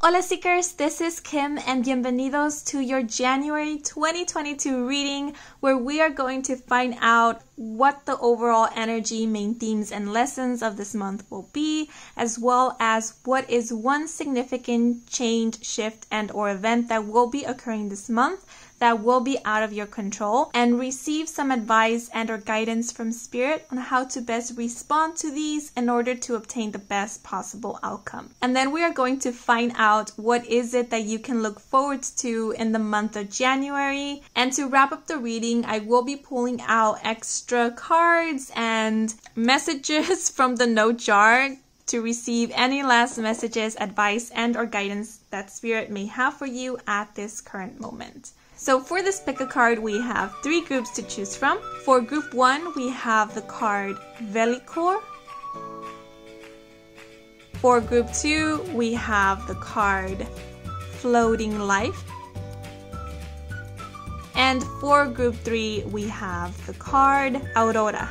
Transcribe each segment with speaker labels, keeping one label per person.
Speaker 1: Hola Seekers, this is Kim and bienvenidos to your January 2022 reading where we are going to find out what the overall energy, main themes, and lessons of this month will be, as well as what is one significant change, shift, and or event that will be occurring this month that will be out of your control, and receive some advice and or guidance from Spirit on how to best respond to these in order to obtain the best possible outcome. And then we are going to find out what is it that you can look forward to in the month of January. And to wrap up the reading, I will be pulling out extra cards and messages from the note jar to receive any last messages, advice, and or guidance that Spirit may have for you at this current moment. So for this pick a card, we have 3 groups to choose from. For group 1, we have the card Velicor. For group 2, we have the card Floating Life. And for group 3, we have the card Aurora.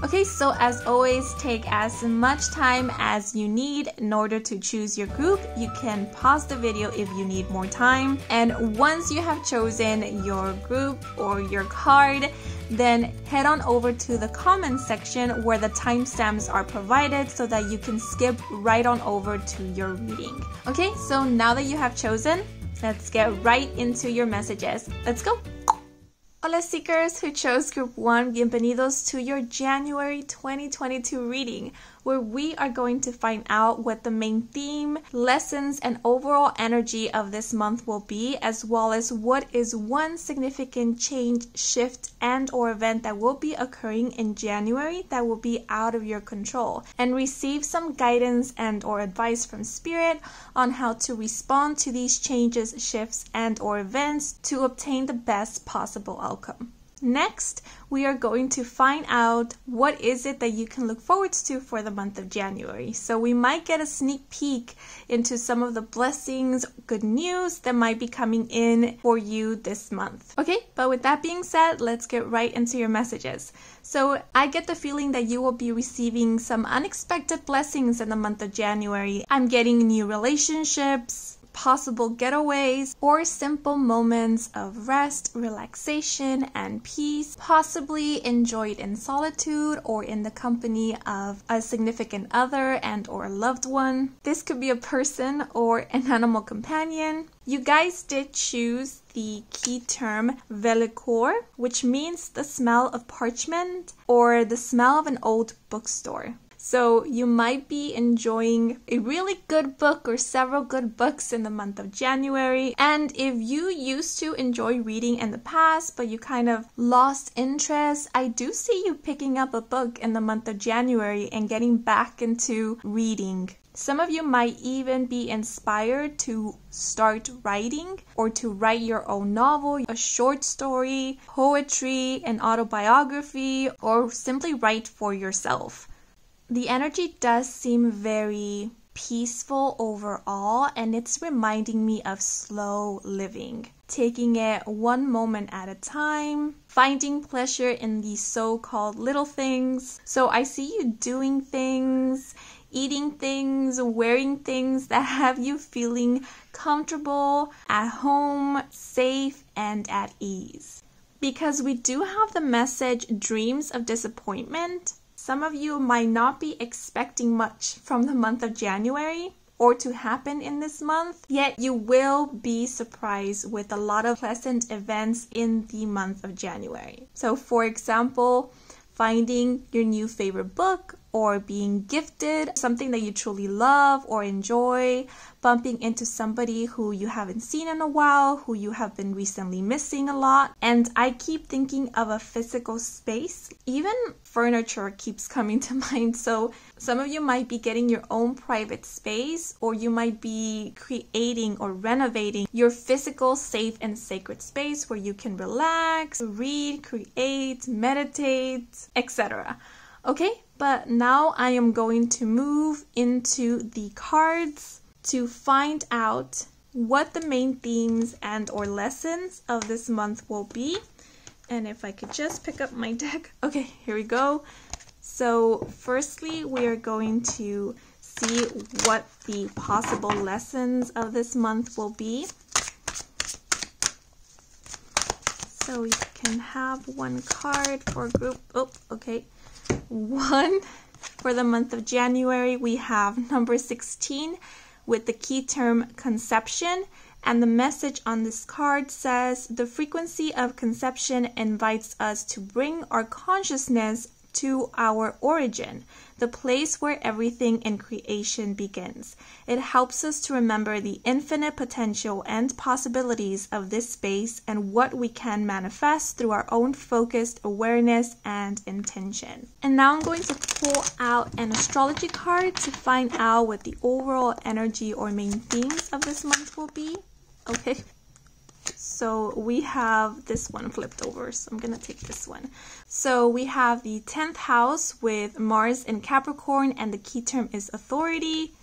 Speaker 1: Okay, so as always, take as much time as you need in order to choose your group. You can pause the video if you need more time. And once you have chosen your group or your card, then head on over to the comment section where the timestamps are provided so that you can skip right on over to your reading. Okay, so now that you have chosen, let's get right into your messages. Let's go! Hola Seekers who chose Group 1, bienvenidos to your January 2022 reading, where we are going to find out what the main theme, lessons, and overall energy of this month will be, as well as what is one significant change, shift, and or event that will be occurring in January that will be out of your control, and receive some guidance and or advice from Spirit on how to respond to these changes, shifts, and or events to obtain the best possible outcome. Next, we are going to find out what is it that you can look forward to for the month of January. So we might get a sneak peek into some of the blessings, good news that might be coming in for you this month. Okay, but with that being said, let's get right into your messages. So I get the feeling that you will be receiving some unexpected blessings in the month of January. I'm getting new relationships, possible getaways, or simple moments of rest, relaxation, and peace, possibly enjoyed in solitude or in the company of a significant other and or loved one. This could be a person or an animal companion. You guys did choose the key term Velicor, which means the smell of parchment or the smell of an old bookstore. So you might be enjoying a really good book or several good books in the month of January. And if you used to enjoy reading in the past, but you kind of lost interest, I do see you picking up a book in the month of January and getting back into reading. Some of you might even be inspired to start writing or to write your own novel, a short story, poetry, an autobiography, or simply write for yourself. The energy does seem very peaceful overall, and it's reminding me of slow living, taking it one moment at a time, finding pleasure in these so-called little things. So I see you doing things, eating things, wearing things that have you feeling comfortable, at home, safe, and at ease. Because we do have the message dreams of disappointment. Some of you might not be expecting much from the month of January or to happen in this month, yet you will be surprised with a lot of pleasant events in the month of January. So for example, finding your new favorite book or being gifted something that you truly love or enjoy, bumping into somebody who you haven't seen in a while, who you have been recently missing a lot. And I keep thinking of a physical space. Even furniture keeps coming to mind. So some of you might be getting your own private space, or you might be creating or renovating your physical, safe, and sacred space where you can relax, read, create, meditate, etc. Okay, but now I am going to move into the cards to find out what the main themes and or lessons of this month will be. And if I could just pick up my deck. Okay, here we go. So firstly, we are going to see what the possible lessons of this month will be. So we can have one card for group. Oh, okay. One for the month of January. We have number 16 with the key term conception. And the message on this card says, the frequency of conception invites us to bring our consciousness to our origin, the place where everything in creation begins. It helps us to remember the infinite potential and possibilities of this space and what we can manifest through our own focused awareness and intention. And now I'm going to pull out an astrology card to find out what the overall energy or main themes of this month will be. Okay. So we have this one flipped over, so I'm gonna take this one. So we have the 10th house with Mars in Capricorn, and the key term is authority.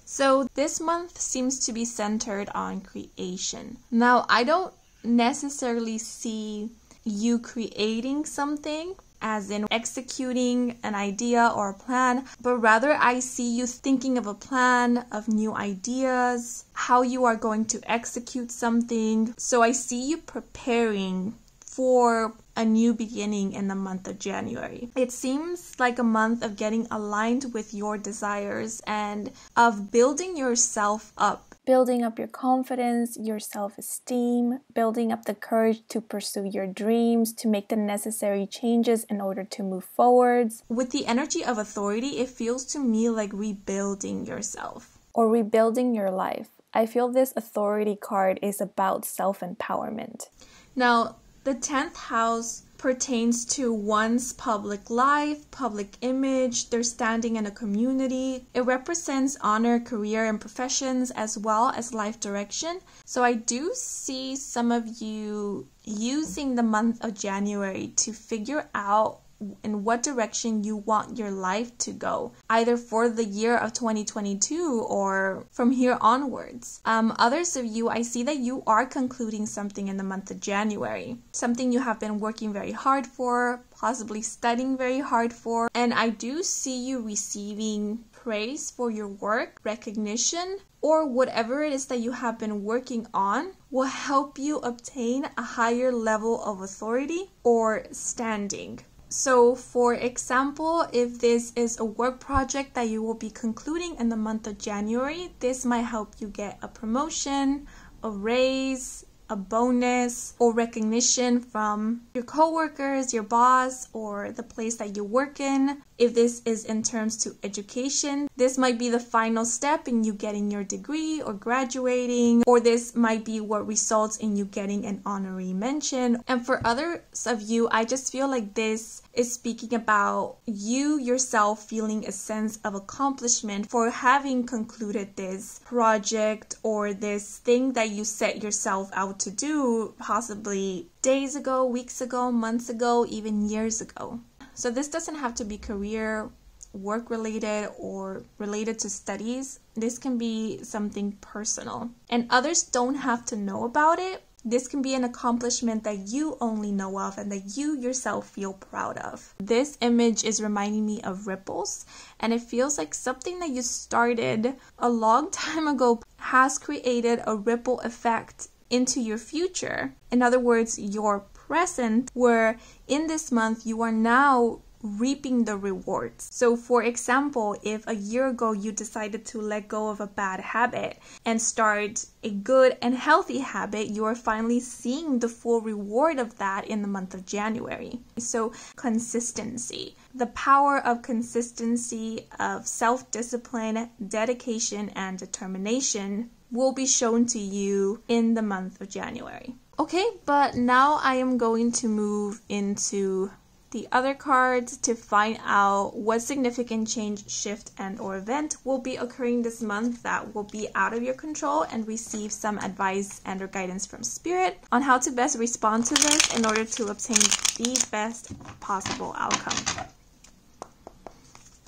Speaker 1: So this month seems to be centered on creation. Now, I don't necessarily see you creating something, as in executing an idea or a plan, but rather I see you thinking of a plan, of new ideas, how you are going to execute something. So I see you preparing for a new beginning in the month of January. It seems like a month of getting aligned with your desires and of building yourself up. Building up your confidence, your self-esteem, building up the courage to pursue your dreams, to make the necessary changes in order to move forwards. With the energy of authority, it feels to me like rebuilding yourself. Or rebuilding your life. I feel this authority card is about self-empowerment. Now, the 10th house pertains to one's public life, public image, their standing in a community. It represents honor, career, and professions, as well as life direction. So I do see some of you using the month of January to figure out in what direction you want your life to go, either for the year of 2022 or from here onwards. Others of you, I see that you are concluding something in the month of January, something you have been working very hard for, possibly studying very hard for, and I do see you receiving praise for your work, recognition, or whatever it is that you have been working on will help you obtain a higher level of authority or standing. So for example, if this is a work project that you will be concluding in the month of January, this might help you get a promotion, a raise, a bonus, or recognition from your coworkers, your boss, or the place that you work in. If this is in terms to education, this might be the final step in you getting your degree or graduating, or this might be what results in you getting an honorary mention. And for others of you, I just feel like this is speaking about you yourself feeling a sense of accomplishment for having concluded this project or this thing that you set yourself out to do, possibly days ago, weeks ago, months ago, even years ago. So this doesn't have to be career, work related, or related to studies. This can be something personal. And others don't have to know about it. This can be an accomplishment that you only know of and that you yourself feel proud of. This image is reminding me of ripples, and it feels like something that you started a long time ago has created a ripple effect into your future. In other words, your present, where in this month you are now reaping the rewards. So for example, if a year ago you decided to let go of a bad habit and start a good and healthy habit, you are finally seeing the full reward of that in the month of January. So consistency, the power of consistency, of self-discipline, dedication, and determination will be shown to you in the month of January. Okay, but now I am going to move into the other cards to find out what significant change, shift, and or event will be occurring this month that will be out of your control, and receive some advice and or guidance from Spirit on how to best respond to this in order to obtain the best possible outcome.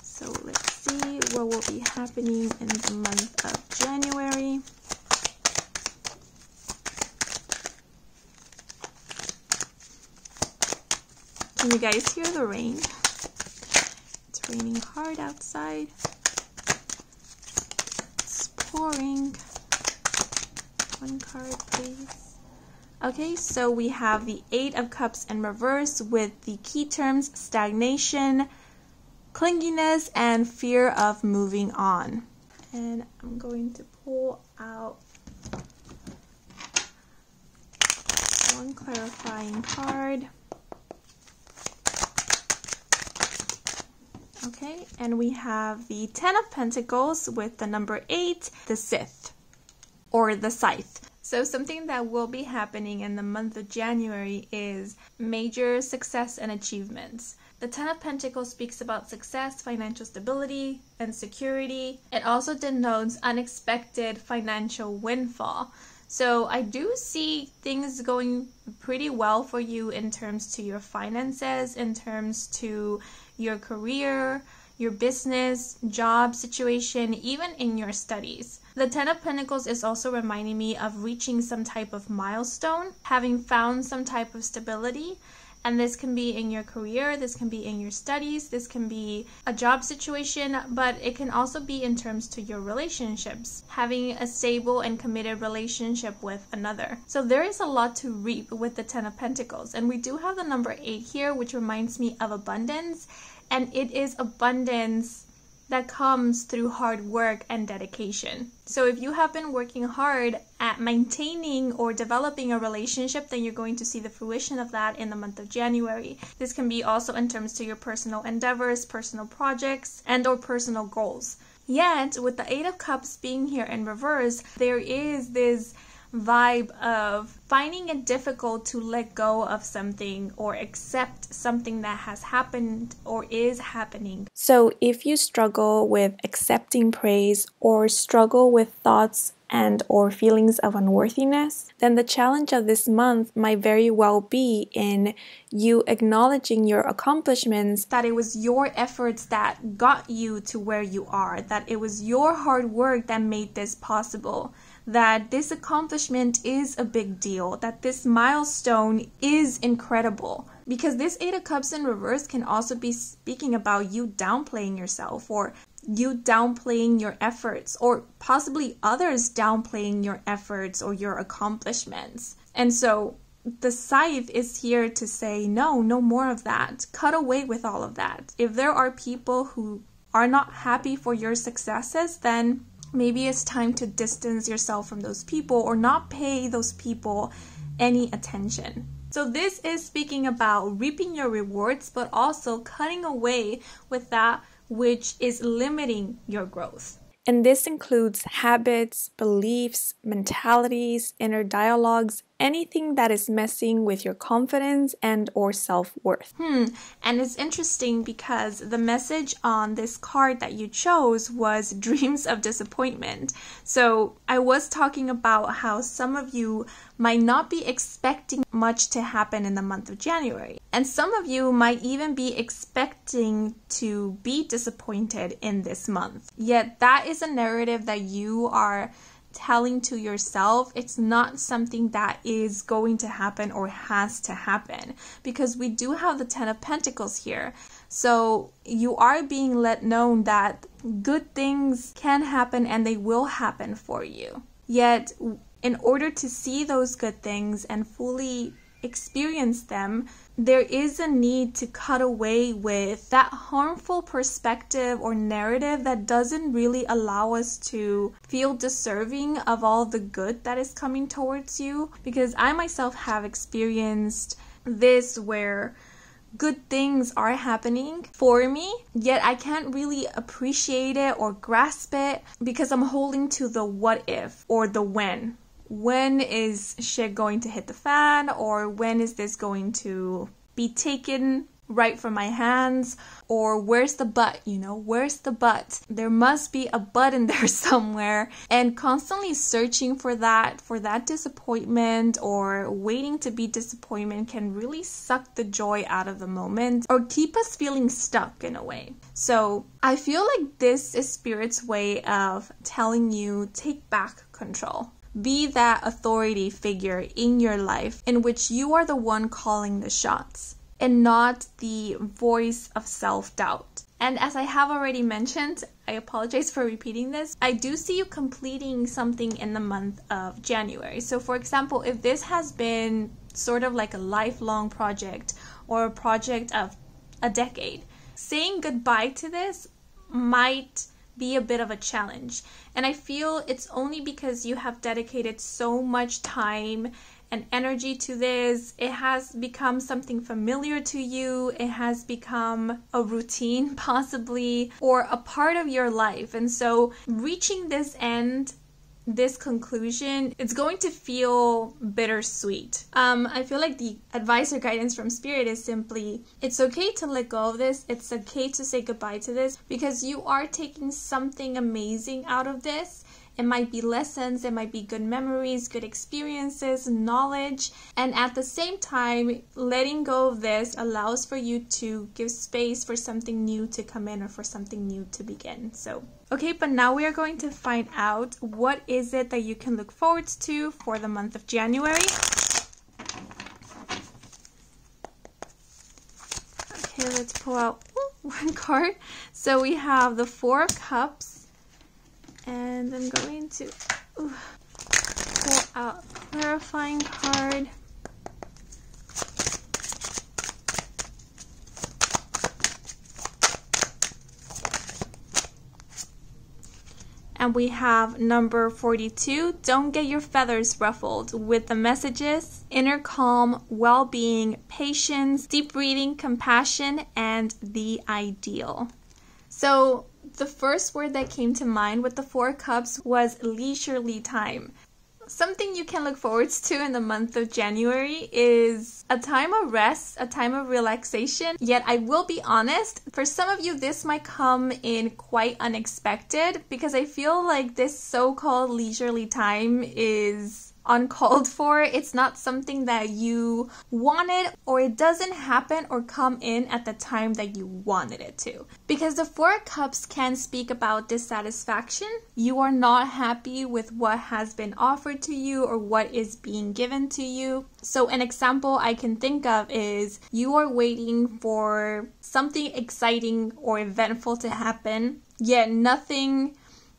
Speaker 1: So let's see what will be happening in the month of January. Can you guys hear the rain? It's raining hard outside. pouring. One card, please. Okay, so we have the Eight of Cups in reverse with the key terms stagnation, clinginess, and fear of moving on. And I'm going to pull out one clarifying card. Okay, and we have the Ten of Pentacles with the number 8, the Scythe, or the Scythe. So something that will be happening in the month of January is major success and achievements. The Ten of Pentacles speaks about success, financial stability, and security. It also denotes unexpected financial windfall. So I do see things going pretty well for you in terms to your finances, in terms to your career, your business, job situation, even in your studies. The Ten of Pentacles is also reminding me of reaching some type of milestone, having found some type of stability. And this can be in your career, this can be in your studies, this can be a job situation, but it can also be in terms to your relationships, having a stable and committed relationship with another. So there is a lot to reap with the Ten of Pentacles. And we do have the number 8 here, which reminds me of abundance. And it is abundance that comes through hard work and dedication. So if you have been working hard at maintaining or developing a relationship, then you're going to see the fruition of that in the month of January. This can be also in terms to your personal endeavors, personal projects, and or personal goals. Yet, with the Eight of Cups being here in reverse, there is this vibe of finding it difficult to let go of something or accept something that has happened or is happening. So if you struggle with accepting praise or struggle with thoughts and or feelings of unworthiness, then the challenge of this month might very well be in you acknowledging your accomplishments, that it was your efforts that got you to where you are, that it was your hard work that made this possible, that this accomplishment is a big deal, that this milestone is incredible. Because this Eight of Cups in reverse can also be speaking about you downplaying yourself, or you downplaying your efforts, or possibly others downplaying your efforts or your accomplishments. And so the Scythe is here to say, no more of that. Cut away with all of that. If there are people who are not happy for your successes, then maybe it's time to distance yourself from those people or not pay those people any attention. So this is speaking about reaping your rewards, but also cutting away with that which is limiting your growth. And this includes habits, beliefs, mentalities, inner dialogues, anything that is messing with your confidence and or self-worth. And it's interesting because the message on this card that you chose was dreams of disappointment. So I was talking about how some of you might not be expecting much to happen in the month of January. And some of you might even be expecting to be disappointed in this month. Yet that is a narrative that you are telling to yourself. It's not something that is going to happen or has to happen, because we do have the Ten of Pentacles here. So you are being let known that good things can happen and they will happen for you. Yet in order to see those good things and fully experience them, there is a need to cut away with that harmful perspective or narrative that doesn't really allow us to feel deserving of all the good that is coming towards you. Because I myself have experienced this where good things are happening for me, yet I can't really appreciate it or grasp it because I'm holding to the what if or the when. When is shit going to hit the fan, or when is this going to be taken right from my hands, or where's the but, where's the but? There must be a but in there somewhere, and constantly searching for that disappointment or waiting to be disappointment can really suck the joy out of the moment or keep us feeling stuck in a way. So I feel like this is Spirit's way of telling you, take back control. Be that authority figure in your life in which you are the one calling the shots. and not the voice of self-doubt. And as I have already mentioned, I apologize for repeating this, I do see you completing something in the month of January. So for example, if this has been sort of like a lifelong project or a project of a decade, saying goodbye to this might be a bit of a challenge. And I feel it's only because you have dedicated so much time and energy to this. It has become something familiar to you. It has become a routine possibly, or a part of your life. And so reaching this end, this conclusion, it's going to feel bittersweet. I feel like the advice or guidance from Spirit is simply, it's okay to let go of this. It's okay to say goodbye to this, because you are taking something amazing out of this. It might be lessons, it might be good memories, good experiences, knowledge. And at the same time, letting go of this allows for you to give space for something new to come in or for something new to begin. So, okay, but now we are going to find out what is it that you can look forward to for the month of January. Okay, let's pull out one card. So we have the Four of Cups. And I'm going to pull out a clarifying card. And we have number 42, don't get your feathers ruffled, with the messages: inner calm, well-being, patience, deep breathing, compassion, and the ideal. So the first word that came to mind with the Four Cups was leisurely time. Something you can look forward to in the month of January is a time of rest, a time of relaxation. Yet I will be honest, for some of you this might come in quite unexpected, because I feel like this so-called leisurely time is uncalled for. It's not something that you wanted, or it doesn't happen or come in at the time that you wanted it to. Because the Four Cups can speak about dissatisfaction. You are not happy with what has been offered to you or what is being given to you. So an example I can think of is you are waiting for something exciting or eventful to happen, yet nothing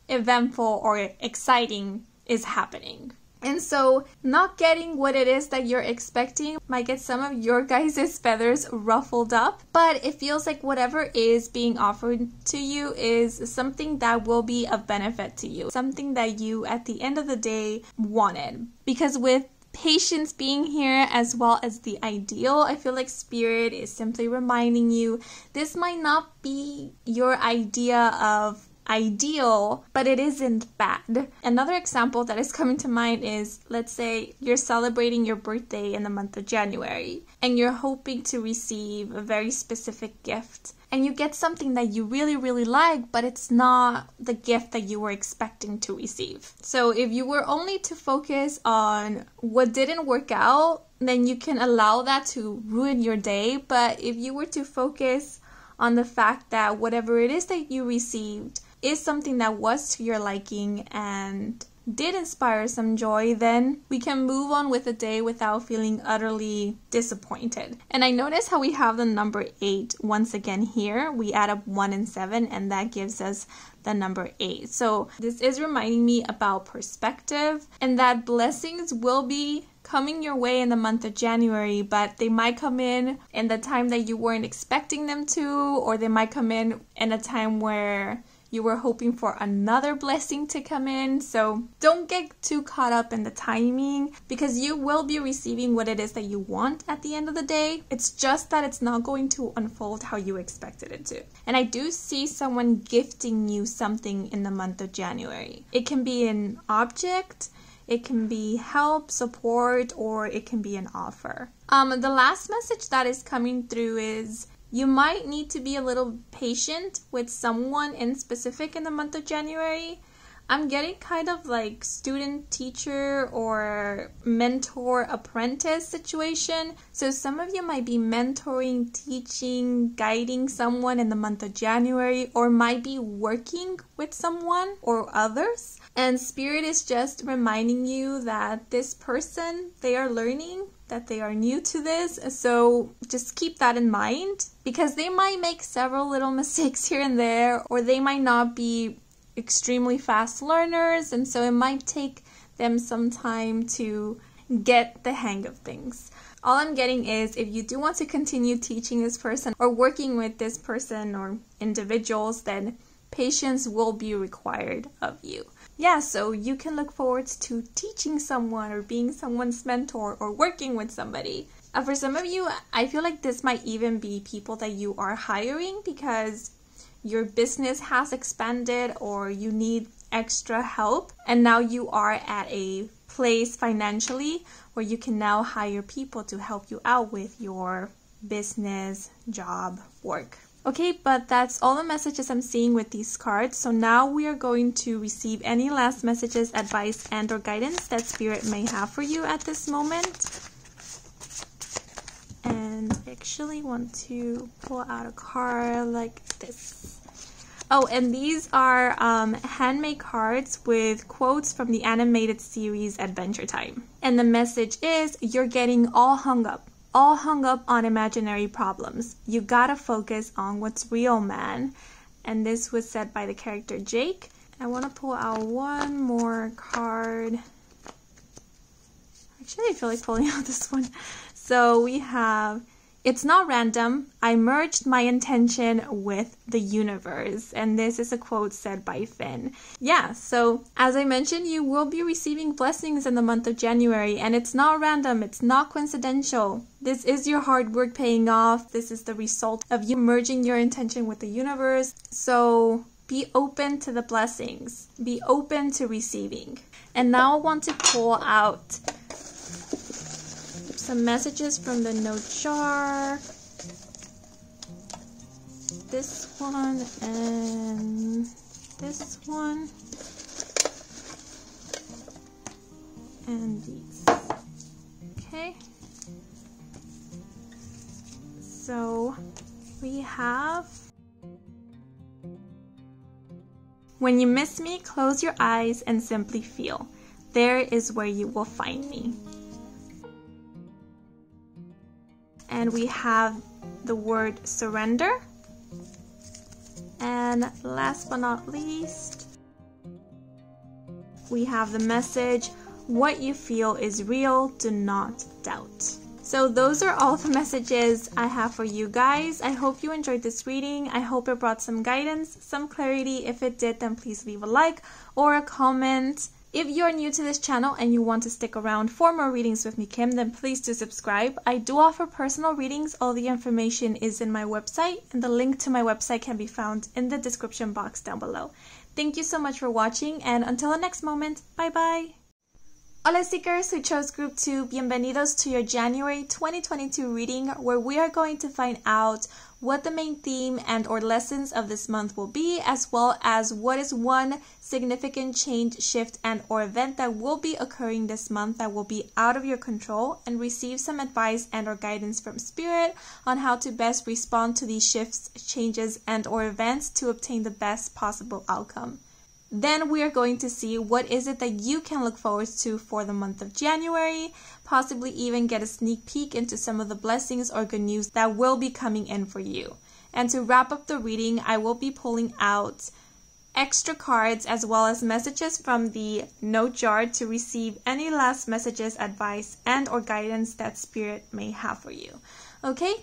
Speaker 1: eventful or exciting is happening. And so not getting what it is that you're expecting might get some of your guys' feathers ruffled up, but it feels like whatever is being offered to you is something that will be of benefit to you, something that you at the end of the day wanted. Because with patience being here as well as the ideal, I feel like Spirit is simply reminding you this might not be your idea of ideal, but it isn't bad. Another example that is coming to mind is, let's say you're celebrating your birthday in the month of January and you're hoping to receive a very specific gift, and you get something that you really like, but it's not the gift that you were expecting to receive. So if you were only to focus on what didn't work out, then you can allow that to ruin your day. But if you were to focus on the fact that whatever it is that you received is something that was to your liking and did inspire some joy, then we can move on with the day without feeling utterly disappointed. And I notice how we have the number 8 once again here. We add up 1 and 7, and that gives us the number 8. So this is reminding me about perspective, and that blessings will be coming your way in the month of January, but they might come in the time that you weren't expecting them to, or they might come in a time where you were hoping for another blessing to come in. So don't get too caught up in the timing, because you will be receiving what it is that you want at the end of the day. It's just that it's not going to unfold how you expected it to. And I do see someone gifting you something in the month of January. It can be an object, it can be help, support, or it can be an offer. The last message that is coming through is you might need to be a little patient with someone in specific in the month of January. I'm getting kind of like student teacher or mentor apprentice situation. So some of you might be mentoring, teaching, guiding someone in the month of January, or might be working with someone or others. And Spirit is just reminding you that this person, they are learning, that they are new to this, so just keep that in mind, because they might make several little mistakes here and there, or they might not be extremely fast learners, and so it might take them some time to get the hang of things. All I'm getting is, if you do want to continue teaching this person or working with this person or individuals, then patience will be required of you. Yeah, so you can look forward to teaching someone or being someone's mentor or working with somebody. For some of you, I feel like this might even be people that you are hiring because your business has expanded or you need extra help, and now you are at a place financially where you can now hire people to help you out with your business, job, work. Okay, but that's all the messages I'm seeing with these cards. So now we are going to receive any last messages, advice, and or guidance that Spirit may have for you at this moment. And I actually want to pull out a card like this. Oh, and these are handmade cards with quotes from the animated series Adventure Time. And the message is, you're getting all hung up on imaginary problems. You gotta focus on what's real, man. And this was said by the character Jake. I want to pull out one more card. Actually, I feel like pulling out this one. So we have, it's not random. I merged my intention with the universe. And this is a quote said by Finn. Yeah, so as I mentioned, you will be receiving blessings in the month of January. And it's not random. It's not coincidental. This is your hard work paying off. This is the result of you merging your intention with the universe. So be open to the blessings. Be open to receiving. And now I want to pull out some messages from the note jar. This one and this one. And these. Okay. So we have, when you miss me, close your eyes and simply feel. There is where you will find me. And we have the word surrender. And last but not least, we have the message, what you feel is real, do not doubt. So those are all the messages I have for you guys. I hope you enjoyed this reading. I hope it brought some guidance, some clarity. If it did, then please leave a like or a comment. If you're new to this channel and you want to stick around for more readings with me, Kim, then please do subscribe. I do offer personal readings. All the information is in my website, and the link to my website can be found in the description box down below. Thank you so much for watching, and until the next moment, bye-bye. Hola seekers who chose group 2, bienvenidos to your January 2022 reading, where we are going to find out what the main theme and or lessons of this month will be, as well as what is one significant change, shift, and or event that will be occurring this month that will be out of your control, and receive some advice and or guidance from Spirit on how to best respond to these shifts, changes, and or events to obtain the best possible outcome. Then we are going to see what is it that you can look forward to for the month of January, possibly even get a sneak peek into some of the blessings or good news that will be coming in for you. And to wrap up the reading, I will be pulling out extra cards as well as messages from the note jar to receive any last messages, advice, and or guidance that Spirit may have for you. Okay,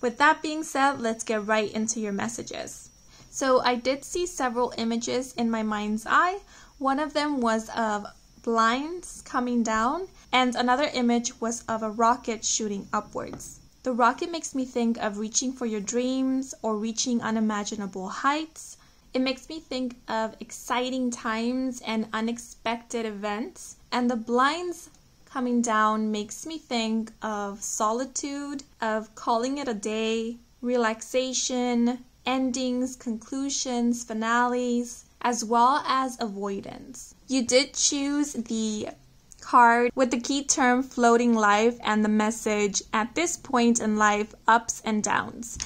Speaker 1: with that being said, let's get right into your messages. So I did see several images in my mind's eye. One of them was of blinds coming down, and another image was of a rocket shooting upwards. The rocket makes me think of reaching for your dreams or reaching unimaginable heights. It makes me think of exciting times and unexpected events. And the blinds coming down makes me think of solitude, of calling it a day, relaxation, endings, conclusions, finales, as well as avoidance. You did choose the card with the key term floating life and the message at this point in life, ups and downs.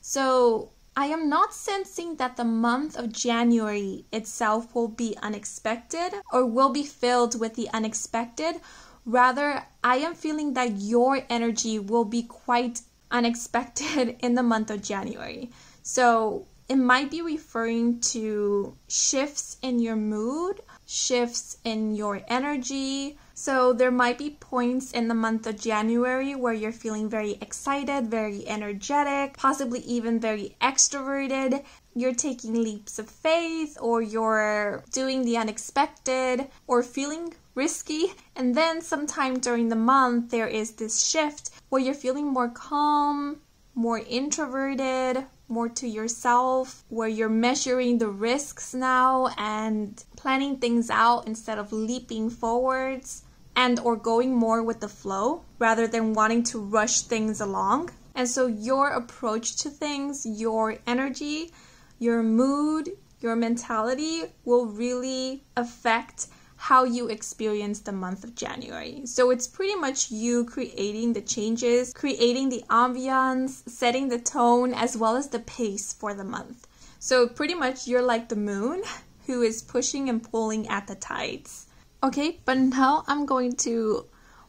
Speaker 1: So I am not sensing that the month of January itself will be unexpected or will be filled with the unexpected. Rather, I am feeling that your energy will be quite unexpected in the month of January. So it might be referring to shifts in your mood, shifts in your energy. So there might be points in the month of January where you're feeling very excited, very energetic, possibly even very extroverted. You're taking leaps of faith, or you're doing the unexpected, or feeling risky. And then sometime during the month, there is this shift where you're feeling more calm, more introverted, more to yourself, where you're measuring the risks now and planning things out instead of leaping forwards, and or going more with the flow rather than wanting to rush things along. And so your approach to things, your energy, your mood, your mentality will really affect how you experience the month of January. So it's pretty much you creating the changes, creating the ambiance, setting the tone, as well as the pace for the month. So pretty much you're like the moon who is pushing and pulling at the tides. Okay, but now I'm going to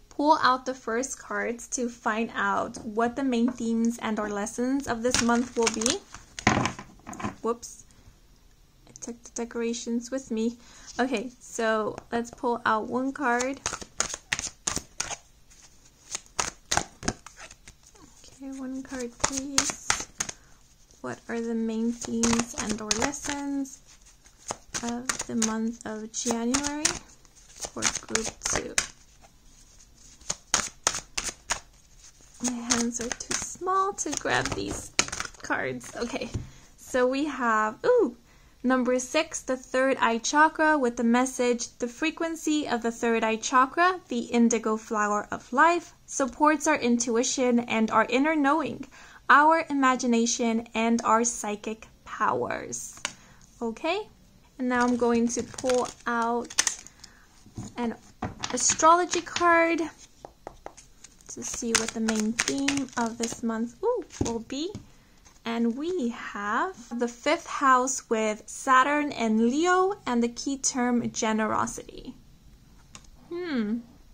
Speaker 1: pull out the first cards to find out what the main themes and or lessons of this month will be. Whoops. I took the decorations with me. Okay, so let's pull out one card. Okay, one card please. What are the main themes and or lessons of the month of January for group 2? My hands are too small to grab these cards. Okay, so we have, number 6, the third eye chakra, with the message, the frequency of the third eye chakra, the indigo flower of life, supports our intuition and our inner knowing, our imagination, and our psychic powers. Okay, and now I'm going to pull out an astrology card to see what the main theme of this month will be. And we have the 5th house with Saturn and Leo, and the key term generosity.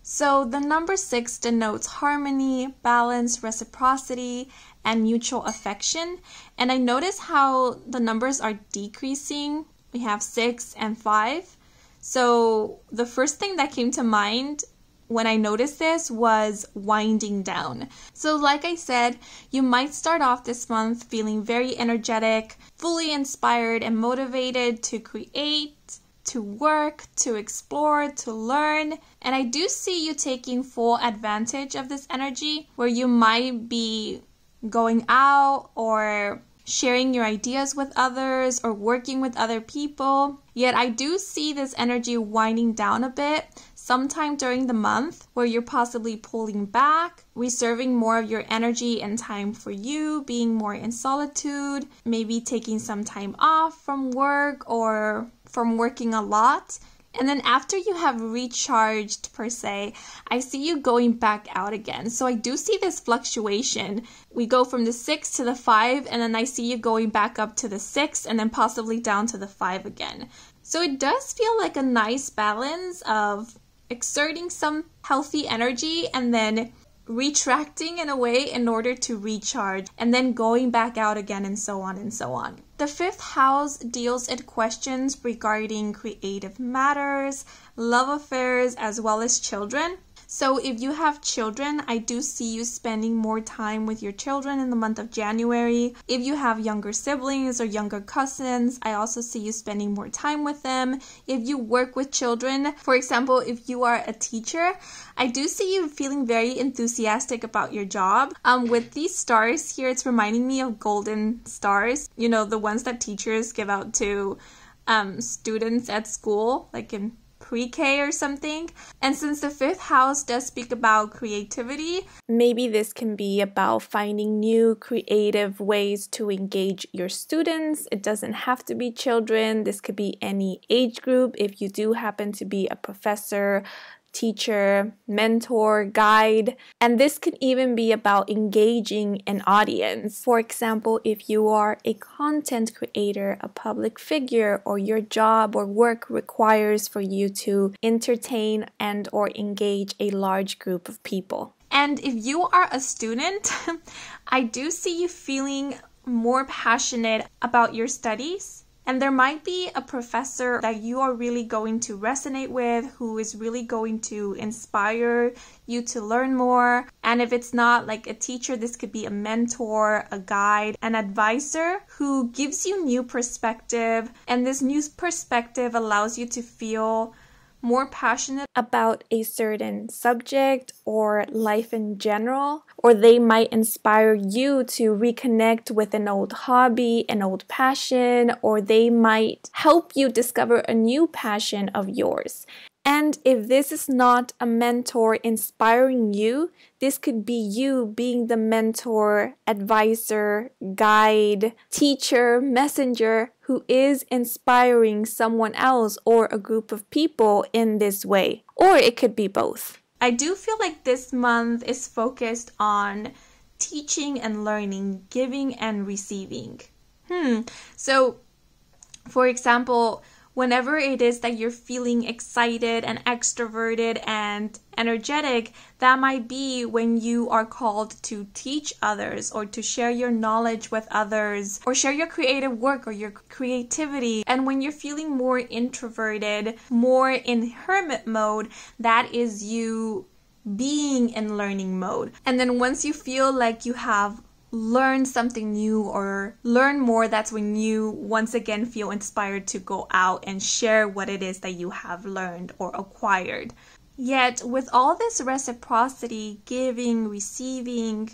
Speaker 1: So the number 6 denotes harmony, balance, reciprocity, and mutual affection. And I notice how the numbers are decreasing. We have 6 and 5. So the first thing that came to mind when I noticed this was winding down. So like I said, you might start off this month feeling very energetic, fully inspired and motivated to create, to work, to explore, to learn. And I do see you taking full advantage of this energy, where you might be going out or sharing your ideas with others or working with other people. Yet I do see this energy winding down a bit sometime during the month, where you're possibly pulling back, reserving more of your energy and time for you, being more in solitude, maybe taking some time off from work or from working a lot. And then after you have recharged, per se, I see you going back out again. So I do see this fluctuation. We go from the 6 to the 5, and then I see you going back up to the 6, and then possibly down to the 5 again. So it does feel like a nice balance of exerting some healthy energy and then retracting in a way in order to recharge, and then going back out again, and so on and so on. The 5th house deals in questions regarding creative matters, love affairs, as well as children. So if you have children, I do see you spending more time with your children in the month of January. If you have younger siblings or younger cousins, I also see you spending more time with them. If you work with children, for example, if you are a teacher, I do see you feeling very enthusiastic about your job. With these stars here, it's reminding me of golden stars, you know, the ones that teachers give out to students at school, like in pre-K or something. And since the 5th house does speak about creativity, maybe this can be about finding new creative ways to engage your students. It doesn't have to be children. This could be any age group. If you do happen to be a professor teacher, mentor, guide, and this could even be about engaging an audience. For example, if you are a content creator, a public figure, or your job or work requires for you to entertain and or engage a large group of people. And if you are a student, I do see you feeling more passionate about your studies. And there might be a professor that you are really going to resonate with, who is really going to inspire you to learn more. And if it's not like a teacher, this could be a mentor, a guide, an advisor who gives you new perspective. And this new perspective allows you to feel more passionate about a certain subject or life in general, or they might inspire you to reconnect with an old hobby, an old passion, or they might help you discover a new passion of yours. And if this is not a mentor inspiring you, this could be you being the mentor, advisor, guide, teacher, messenger who is inspiring someone else or a group of people in this way. Or it could be both. I do feel like this month is focused on teaching and learning, giving and receiving. So, for example, whenever it is that you're feeling excited and extroverted and energetic, that might be when you are called to teach others or to share your knowledge with others or share your creative work or your creativity. And when you're feeling more introverted, more in hermit mode, that is you being in learning mode. And then once you feel like you have learn something new or learn more, that's when you once again feel inspired to go out and share what it is that you have learned or acquired. Yet with all this reciprocity, giving, receiving,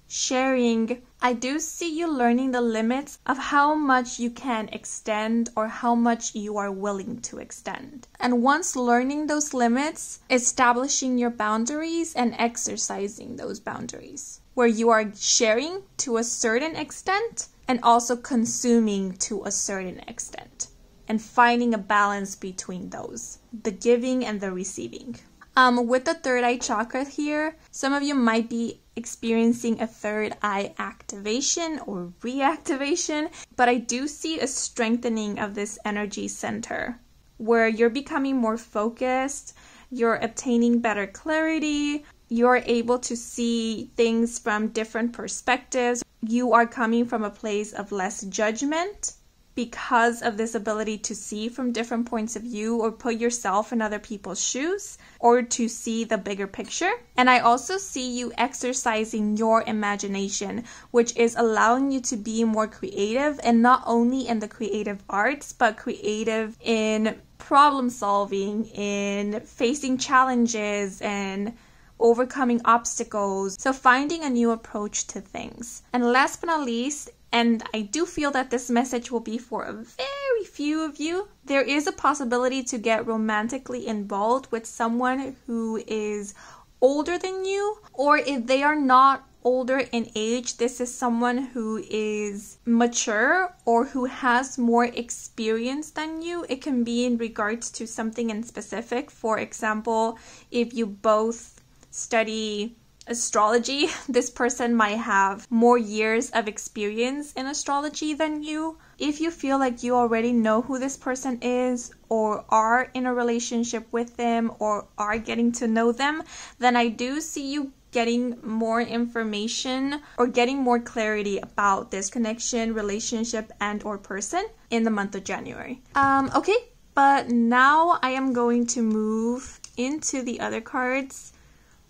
Speaker 1: sharing, I do see you learning the limits of how much you can extend or how much you are willing to extend. And once learning those limits, establishing your boundaries and exercising those boundaries, where you are sharing to a certain extent and also consuming to a certain extent, and finding a balance between those, the giving and the receiving. With the third eye chakra here, some of you might be experiencing a third eye activation or reactivation, but I do see a strengthening of this energy center where you're becoming more focused, you're obtaining better clarity, you're able to see things from different perspectives. You are coming from a place of less judgment because of this ability to see from different points of view or put yourself in other people's shoes or to see the bigger picture. And I also see you exercising your imagination, which is allowing you to be more creative, and not only in the creative arts, but creative in problem solving, in facing challenges, and overcoming obstacles. So finding a new approach to things. And last but not least, and I do feel that this message will be for a very few of you, there is a possibility to get romantically involved with someone who is older than you, or if they are not older in age, this is someone who is mature or who has more experience than you. It can be in regards to something in specific. For example, if you both study astrology, this person might have more years of experience in astrology than you. If you feel like you already know who this person is or are in a relationship with them or are getting to know them, then I do see you getting more information or getting more clarity about this connection, relationship, and or person in the month of January. Okay, but now I am going to move into the other cards,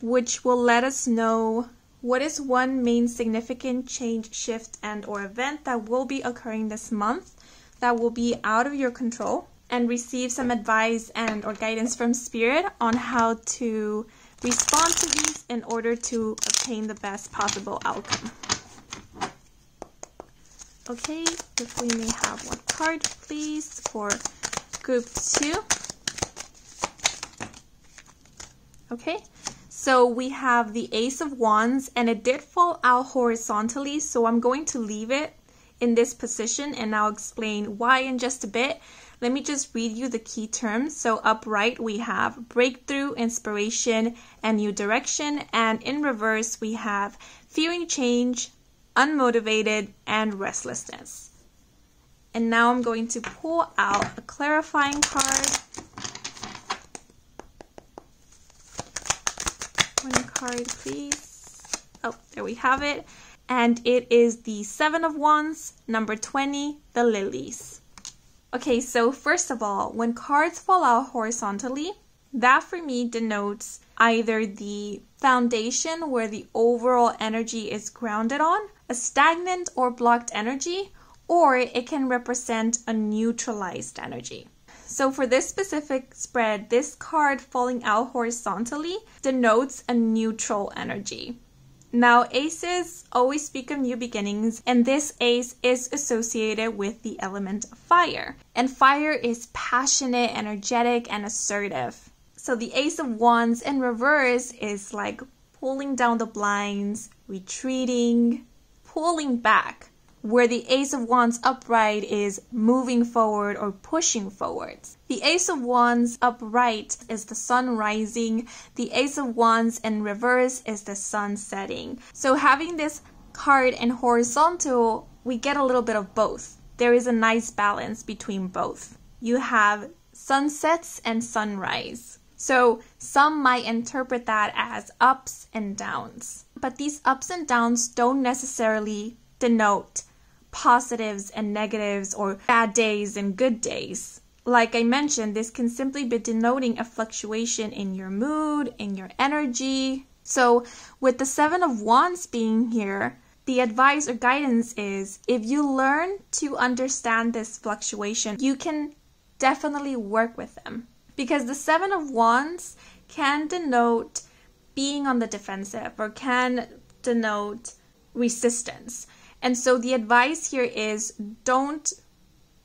Speaker 1: which will let us know what is one main significant change, shift, and or event that will be occurring this month that will be out of your control, and receive some advice and or guidance from Spirit on how to respond to these in order to obtain the best possible outcome. Okay, if we may have one card, please, for group 2. Okay. So we have the Ace of Wands, and it did fall out horizontally, so I'm going to leave it in this position, and I'll explain why in just a bit. let me just read you the key terms. So upright, we have breakthrough, inspiration, and new direction. And in reverse, we have fearing change, unmotivated, and restlessness. And now I'm going to pull out a clarifying card. One card, please. Oh, there we have it. And it is the 7 of Wands, number 20, the Lilies. Okay, so first of all, when cards fall out horizontally, that for me denotes either the foundation where the overall energy is grounded on, a stagnant or blocked energy, or it can represent a neutralized energy. So for this specific spread, this card falling out horizontally denotes a neutral energy. Now, aces always speak of new beginnings, and this ace is associated with the element of fire. And fire is passionate, energetic, and assertive. So the Ace of Wands in reverse is like pulling down the blinds, retreating, pulling back, where the Ace of Wands upright is moving forward or pushing forwards. The Ace of Wands upright is the sun rising. The Ace of Wands in reverse is the sun setting. So having this card in horizontal, we get a little bit of both. There is a nice balance between both. You have sunsets and sunrise. So some might interpret that as ups and downs. But these ups and downs don't necessarily denote positives and negatives or bad days and good days. Like I mentioned, this can simply be denoting a fluctuation in your mood, in your energy. So with the 7 of Wands being here, the advice or guidance is if you learn to understand this fluctuation, you can definitely work with them. Because the 7 of Wands can denote being on the defensive or can denote resistance. And so the advice here is don't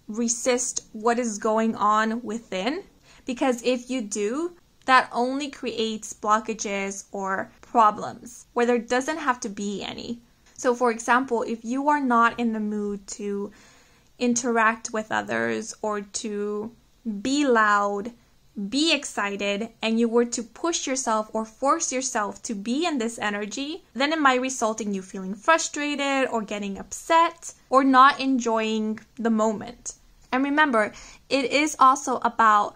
Speaker 1: resist what is going on within, because if you do, that only creates blockages or problems where there doesn't have to be any. So for example, if you are not in the mood to interact with others or to be loud, be excited, and you were to push yourself or force yourself to be in this energy, then it might result in you feeling frustrated or getting upset or not enjoying the moment. And remember, it is also about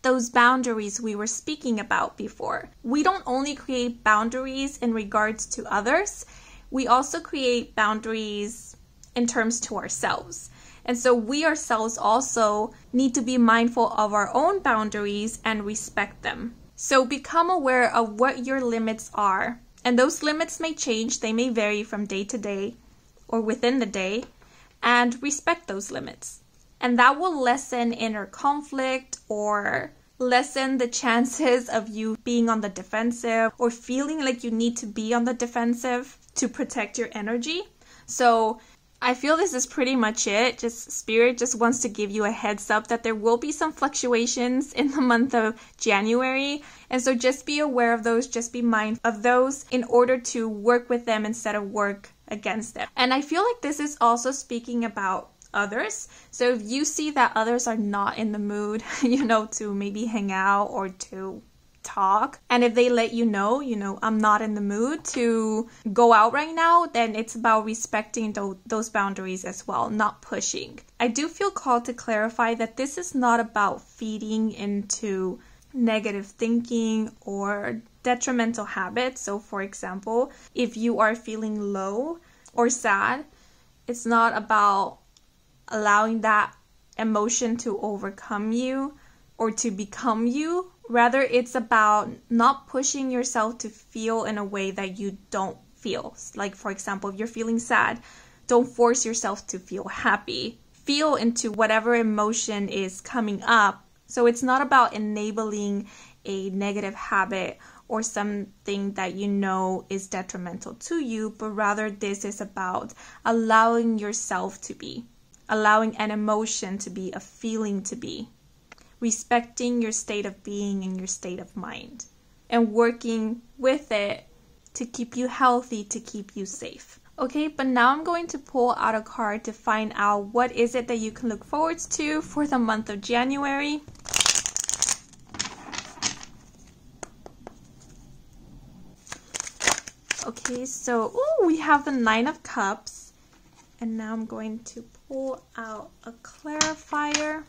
Speaker 1: those boundaries we were speaking about before. We don't only create boundaries in regards to others, we also create boundaries in terms to ourselves. And so we ourselves also need to be mindful of our own boundaries and respect them. So become aware of what your limits are. And those limits may change, they may vary from day to day or within the day, and respect those limits. And that will lessen inner conflict or lessen the chances of you being on the defensive or feeling like you need to be on the defensive to protect your energy. So I feel this is pretty much it. Spirit just wants to give you a heads up that there will be some fluctuations in the month of January. And so just be aware of those, just be mindful of those in order to work with them instead of work against them. And I feel like this is also speaking about others. So if you see that others are not in the mood, to maybe hang out or to talk, and if they let you know, I'm not in the mood to go out right now, then it's about respecting those boundaries as well, not pushing. I do feel called to clarify that this is not about feeding into negative thinking or detrimental habits. So for example, if you are feeling low or sad, it's not about allowing that emotion to overcome you or to become you. Rather, it's about not pushing yourself to feel in a way that you don't feel. Like, for example, if you're feeling sad, don't force yourself to feel happy. Feel into whatever emotion is coming up. So it's not about enabling a negative habit or something that is detrimental to you, but rather this is about allowing yourself to be, allowing an emotion to be, a feeling to be, respecting your state of being and your state of mind, and working with it to keep you healthy, to keep you safe. Okay, but now I'm going to pull out a card to find out what is it that you can look forward to for the month of January. Okay, so we have the Nine of Cups. And now I'm going to pull out a clarifier.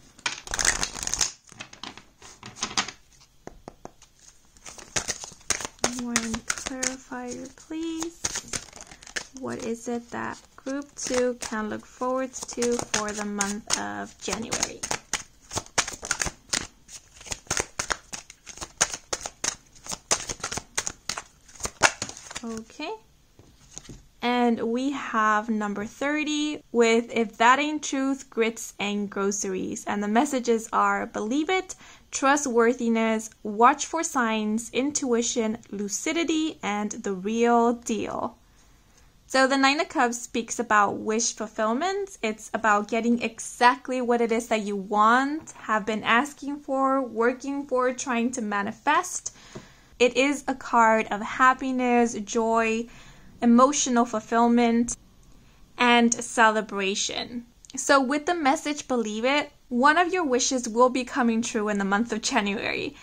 Speaker 1: One clarifier, please. What is it that Group 2 can look forward to for the month of January? Okay. And we have number 30 with If That Ain't Truth, Grits and Groceries. And the messages are believe it, trustworthiness, watch for signs, intuition, lucidity, and the real deal. So the Nine of Cups speaks about wish fulfillment. It's about getting exactly what it is that you want, have been asking for, working for, trying to manifest. It is a card of happiness, joy, emotional fulfillment, and celebration. So with the message believe it, one of your wishes will be coming true in the month of January.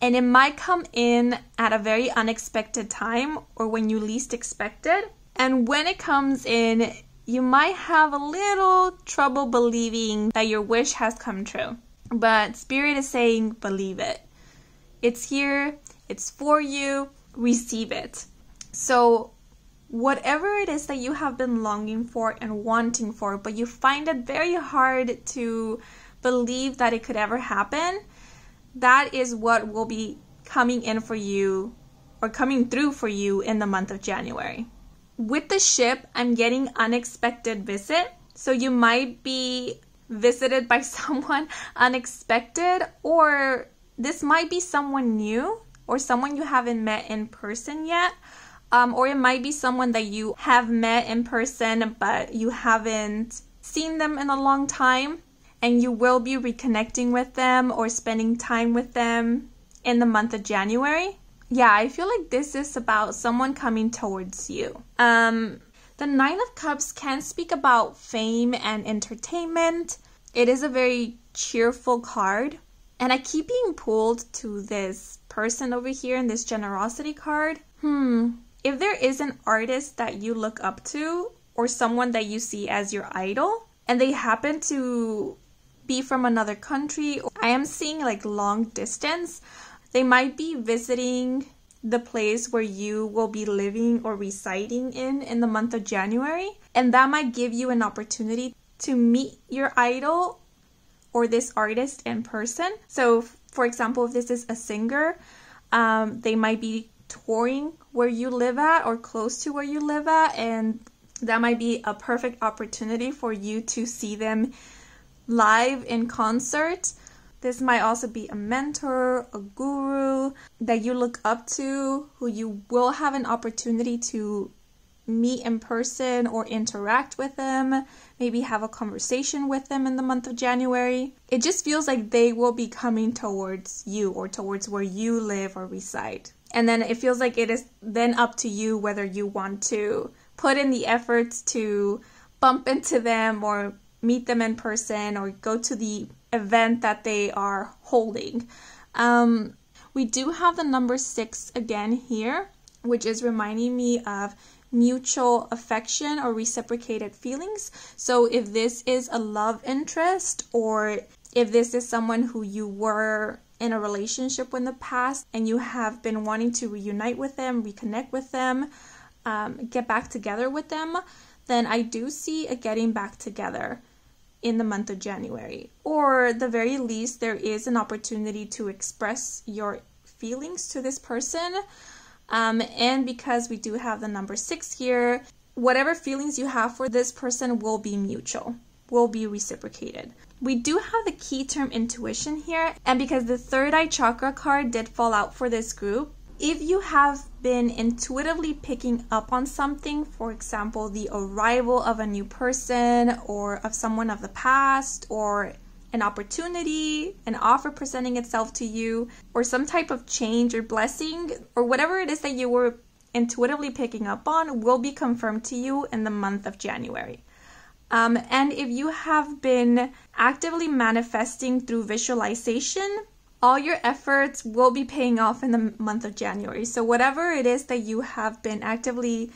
Speaker 1: And it might come in at a very unexpected time or when you least expect it. And when it comes in, you might have a little trouble believing that your wish has come true. But Spirit is saying, believe it. It's here. It's for you. Receive it. So whatever it is that you have been longing for and wanting for, but you find it very hard to believe that it could ever happen, that is what will be coming in for you or coming through for you in the month of January. With the Ship, I'm getting unexpected visit. So you might be visited by someone unexpected, or this might be someone new or someone you haven't met in person yet. Or it might be someone that you have met in person, but you haven't seen them in a long time. And you will be reconnecting with them or spending time with them in the month of January. Yeah, I feel like this is about someone coming towards you. The Nine of Cups can speak about fame and entertainment. It is a very cheerful card. And I keep being pulled to this person over here in this generosity card. If there is an artist that you look up to or someone that you see as your idol and they happen to be from another country, I am seeing like long distance. They might be visiting the place where you will be living or residing in the month of January. And that might give you an opportunity to meet your idol or this artist in person. So, for example, if this is a singer, they might be touring where you live at or close to where you live at. And that might be a perfect opportunity for you to see them live in concert. This might also be a mentor, a guru that you look up to, who you will have an opportunity to meet in person or interact with them, maybe have a conversation with them in the month of January. It just feels like they will be coming towards you or towards where you live or reside. And then it feels like it is then up to you whether you want to put in the efforts to bump into them or meet them in person or go to the event that they are holding. We do have the number 6 again here, which is reminding me of mutual affection or reciprocated feelings. So if this is a love interest or if this is someone who you were in a relationship in the past and you have been wanting to reunite with them, reconnect with them, get back together with them, then I do see a getting back together in the month of January. Or at the very least, there is an opportunity to express your feelings to this person. And because we do have the number 6 here, whatever feelings you have for this person will be mutual, will be reciprocated. We do have the key term intuition here, and because the third eye chakra card did fall out for this group, if you have been intuitively picking up on something, for example, the arrival of a new person or of someone of the past or an opportunity, an offer presenting itself to you, or some type of change or blessing or whatever it is that you were intuitively picking up on will be confirmed to you in the month of January. And if you have been actively manifesting through visualization, all your efforts will be paying off in the month of January. So whatever it is that you have been actively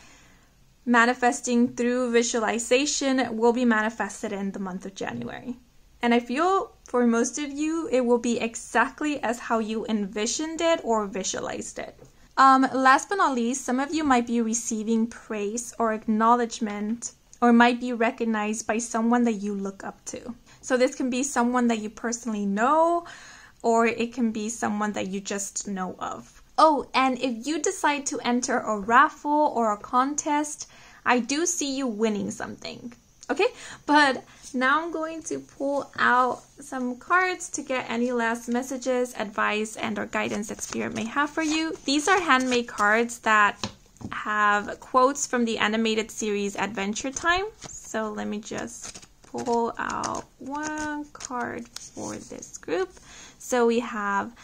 Speaker 1: manifesting through visualization will be manifested in the month of January. And I feel for most of you, it will be exactly as how you envisioned it or visualized it. Last but not least, some of you might be receiving praise or acknowledgement, or might be recognized by someone that you look up to. So this can be someone that you personally know, or it can be someone that you just know of. Oh, and if you decide to enter a raffle or a contest, I do see you winning something. Okay, but now I'm going to pull out some cards to get any last messages, advice, and or guidance that Spirit may have for you. These are handmade cards that have quotes from the animated series Adventure Time. So let me just pull out one card for this group. So we have,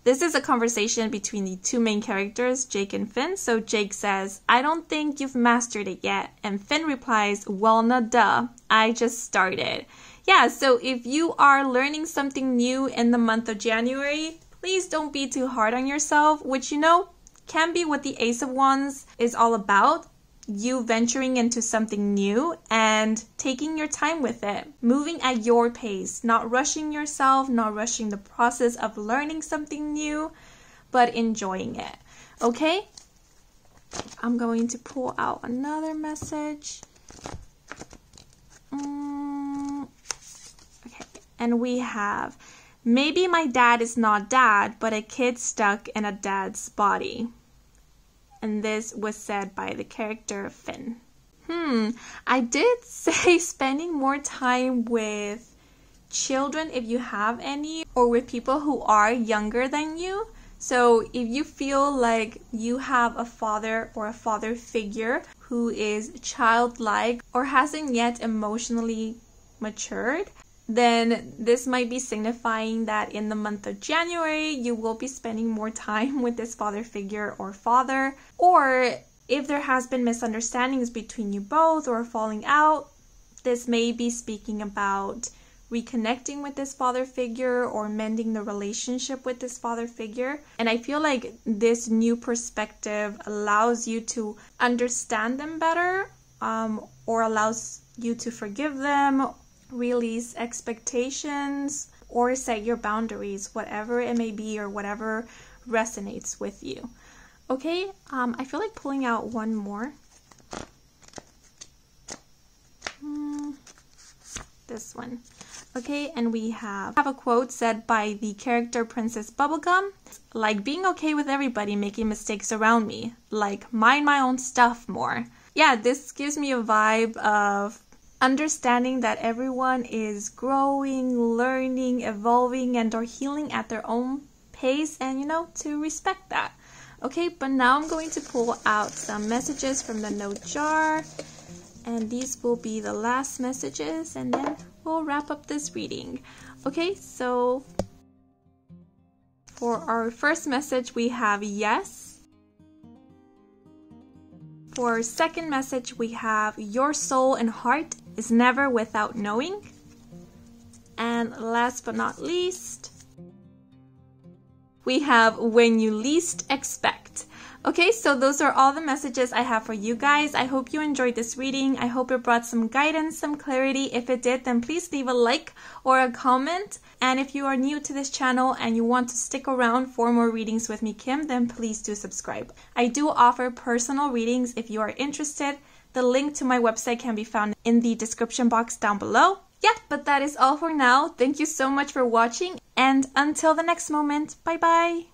Speaker 1: this is a conversation between the two main characters, Jake and Finn. So Jake says, "I don't think you've mastered it yet." And Finn replies, "Well, no duh, I just started." Yeah, so if you are learning something new in the month of January, please don't be too hard on yourself, which you know can be what the Ace of Wands is all about. You venturing into something new and taking your time with it, moving at your pace, not rushing yourself, not rushing the process of learning something new, but enjoying it. Okay? I'm going to pull out another message. Okay, and we have, "Maybe my dad is not dad, but a kid stuck in a dad's body." And this was said by the character Finn. I did say spending more time with children if you have any, or with people who are younger than you. So if you feel like you have a father or a father figure who is childlike or hasn't yet emotionally matured, then this might be signifying that in the month of January, you will be spending more time with this father figure or father. Or if there has been misunderstandings between you both or falling out, this may be speaking about reconnecting with this father figure or mending the relationship with this father figure. And I feel like this new perspective allows you to understand them better, or allows you to forgive them, release expectations, or set your boundaries, whatever it may be or whatever resonates with you. Okay, I feel like pulling out one more. This one. Okay, and we have a quote said by the character Princess Bubblegum, like being okay with everybody making mistakes around me, like mind my own stuff more. Yeah, this gives me a vibe of understanding that everyone is growing, learning, evolving, and or healing at their own pace, and you know, to respect that. Okay, but now I'm going to pull out some messages from the note jar, and these will be the last messages, and then we'll wrap up this reading. Okay, so for our first message, we have yes. For our second message, we have your soul and heart is never without knowing. And last but not least, we have when you least expect. Okay, so those are all the messages I have for you guys. I hope you enjoyed this reading. I hope it brought some guidance, some clarity. If it did, then please leave a like or a comment. And if you are new to this channel and you want to stick around for more readings with me, Kim, then please do subscribe. I do offer personal readings if you are interested. The link to my website can be found in the description box down below. Yeah, but that is all for now. Thank you so much for watching, and until the next moment, bye-bye.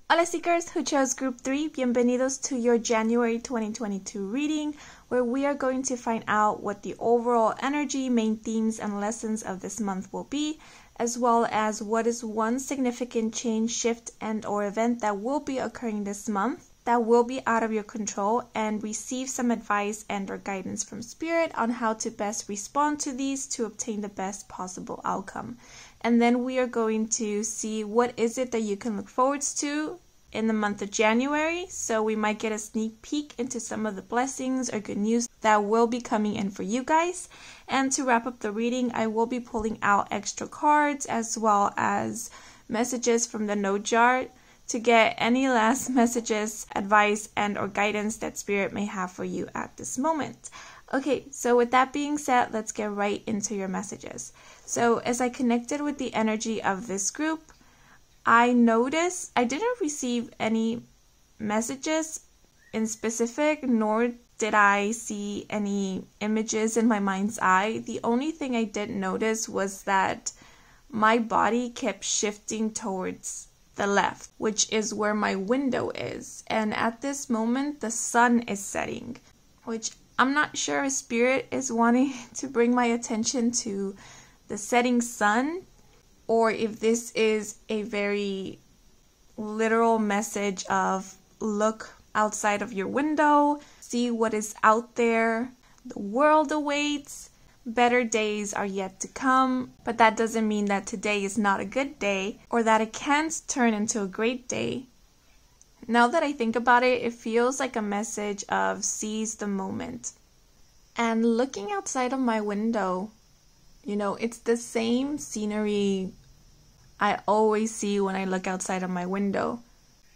Speaker 1: Hola seekers who chose group 3, bienvenidos to your January 2022 reading, where we are going to find out what the overall energy, main themes, and lessons of this month will be, as well as what is one significant change, shift, and or event that will be occurring this month that will be out of your control, and receive some advice and or guidance from Spirit on how to best respond to these to obtain the best possible outcome. And then we are going to see what is it that you can look forward to in the month of January, so we might get a sneak peek into some of the blessings or good news that will be coming in for you guys. And to wrap up the reading, I will be pulling out extra cards as well as messages from the note jar to get any last messages, advice, and or guidance that Spirit may have for you at this moment. Okay, so with that being said, let's get right into your messages. So as I connected with the energy of this group, I noticed I didn't receive any messages in specific, nor did I see any images in my mind's eye. The only thing I did notice was that my body kept shifting towards the left, which is where my window is. And at this moment, the sun is setting, which I'm not sure if Spirit is wanting to bring my attention to the setting sun, or if this is a very literal message of look outside of your window, see what is out there, the world awaits, better days are yet to come, but that doesn't mean that today is not a good day or that it can't turn into a great day. Now that I think about it, it feels like a message of seize the moment. And looking outside of my window, you know, it's the same scenery I always see when I look outside of my window.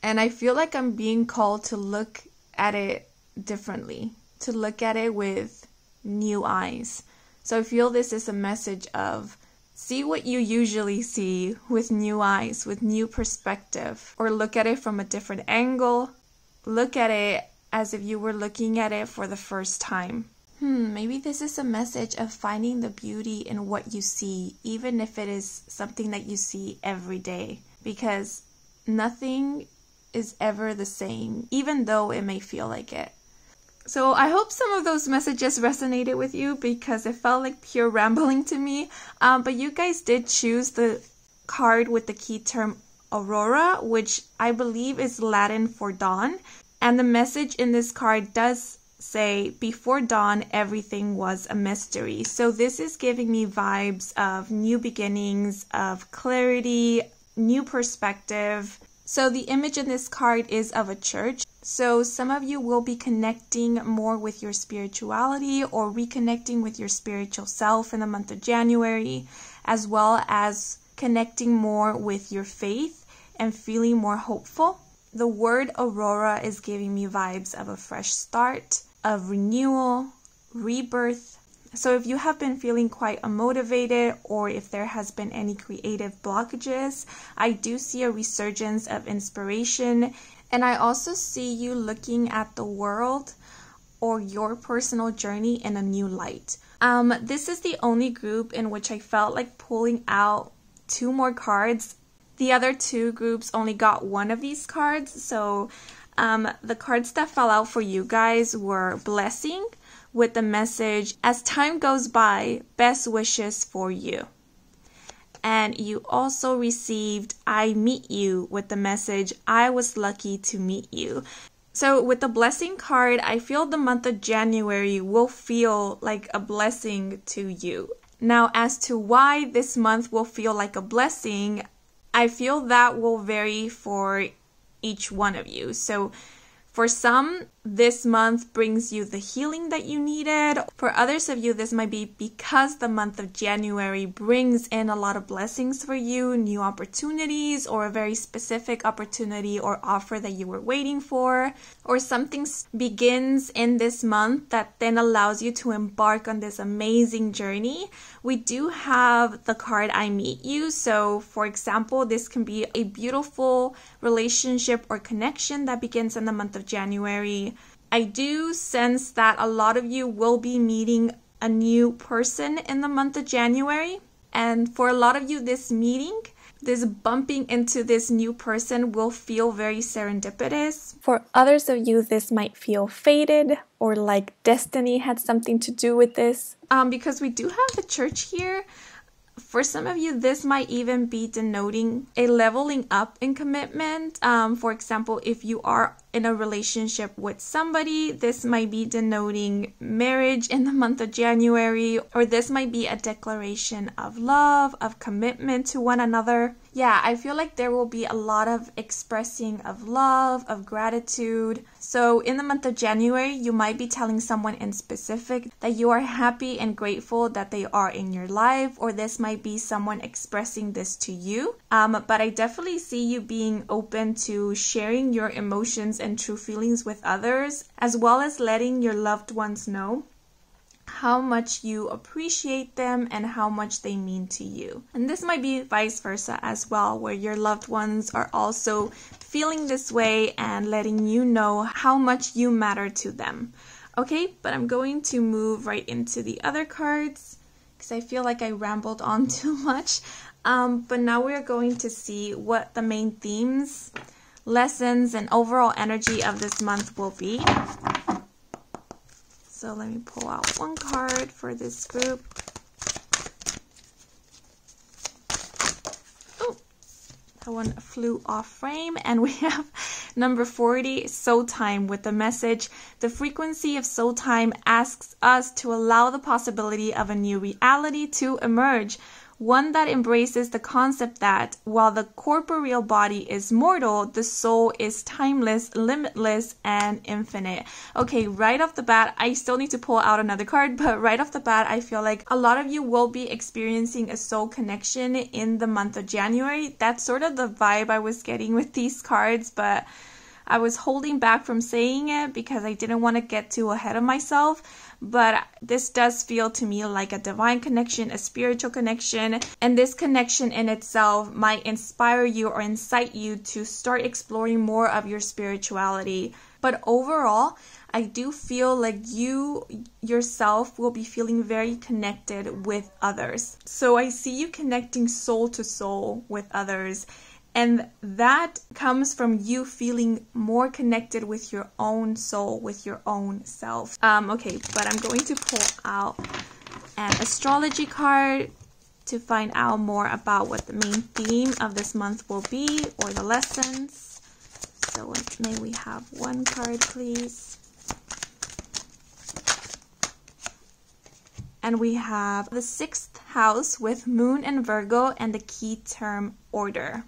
Speaker 1: And I feel like I'm being called to look at it differently, to look at it with new eyes. So I feel this is a message of see what you usually see with new eyes, with new perspective, or look at it from a different angle. Look at it as if you were looking at it for the first time. Maybe this is a message of finding the beauty in what you see, even if it is something that you see every day, because nothing is ever the same, even though it may feel like it. So I hope some of those messages resonated with you because it felt like pure rambling to me. But you guys did choose the card with the key term Aurora, which I believe is Latin for dawn. And the message in this card does say, before dawn, everything was a mystery. So this is giving me vibes of new beginnings, of clarity, new perspective. So the image in this card is of a church. So some of you will be connecting more with your spirituality or reconnecting with your spiritual self in the month of January, as well as connecting more with your faith and feeling more hopeful. The word aurora is giving me vibes of a fresh start, of renewal, rebirth. So if you have been feeling quite unmotivated, or if there has been any creative blockages, I do see a resurgence of inspiration. And I also see you looking at the world or your personal journey in a new light. This is the only group in which I felt like pulling out 2 more cards. The other 2 groups only got 1 of these cards. So the cards that fell out for you guys were blessing with the message, as time goes by, best wishes for you. And you also received I meet you with the message, I was lucky to meet you. So with the blessing card, I feel the month of January will feel like a blessing to you. Now, as to why this month will feel like a blessing, I feel that will vary for each one of you. So for some, this month brings you the healing that you needed. For others of you, this might be because the month of January brings in a lot of blessings for you, new opportunities, or a very specific opportunity or offer that you were waiting for, or something begins in this month that then allows you to embark on this amazing journey. We do have the card I meet you. So for example, this can be a beautiful relationship or connection that begins in the month of January. I do sense that a lot of you will be meeting a new person in the month of January. And for a lot of you, this meeting, this bumping into this new person will feel very serendipitous. For others of you, this might feel fated or like destiny had something to do with this. Because we do have the church here. For some of you, this might even be denoting a leveling up in commitment. For example, if you are in a relationship with somebody, this might be denoting marriage in the month of January, or this might be a declaration of love, of commitment to one another. yeah, I feel like there will be a lot of expressing of love, of gratitude. So in the month of January, you might be telling someone in specific that you are happy and grateful that they are in your life, or this might be someone expressing this to you. But I definitely see you being open to sharing your emotions and true feelings with others, as well as letting your loved ones know how much you appreciate them and how much they mean to you. And this might be vice versa as well, where your loved ones are also feeling this way and letting you know how much you matter to them. Okay, but I'm going to move right into the other cards because I feel like I rambled on too much. But now we're going to see what the main themes, lessons, and overall energy of this month will be. So let me pull out one card for this group. Oh, that one flew off frame. And we have number 40, Soul Time, with the message, the frequency of soul time asks us to allow the possibility of a new reality to emerge. One that embraces the concept that while the corporeal body is mortal, the soul is timeless, limitless, and infinite. Okay, right off the bat, I still need to pull out another card, but right off the bat, I feel like a lot of you will be experiencing a soul connection in the month of January. That's sort of the vibe I was getting with these cards, but I was holding back from saying it because I didn't want to get too ahead of myself. But this does feel to me like a divine connection, a spiritual connection, and this connection in itself might inspire you or incite you to start exploring more of your spirituality. But overall, I do feel like you yourself will be feeling very connected with others. So I see you connecting soul to soul with others. And that comes from you feeling more connected with your own soul, with your own self. Okay, but I'm going to pull out an astrology card to find out more about what the main theme of this month will be, or the lessons. So may we have one card, please? And we have the 6th house with Moon and Virgo and the key term order.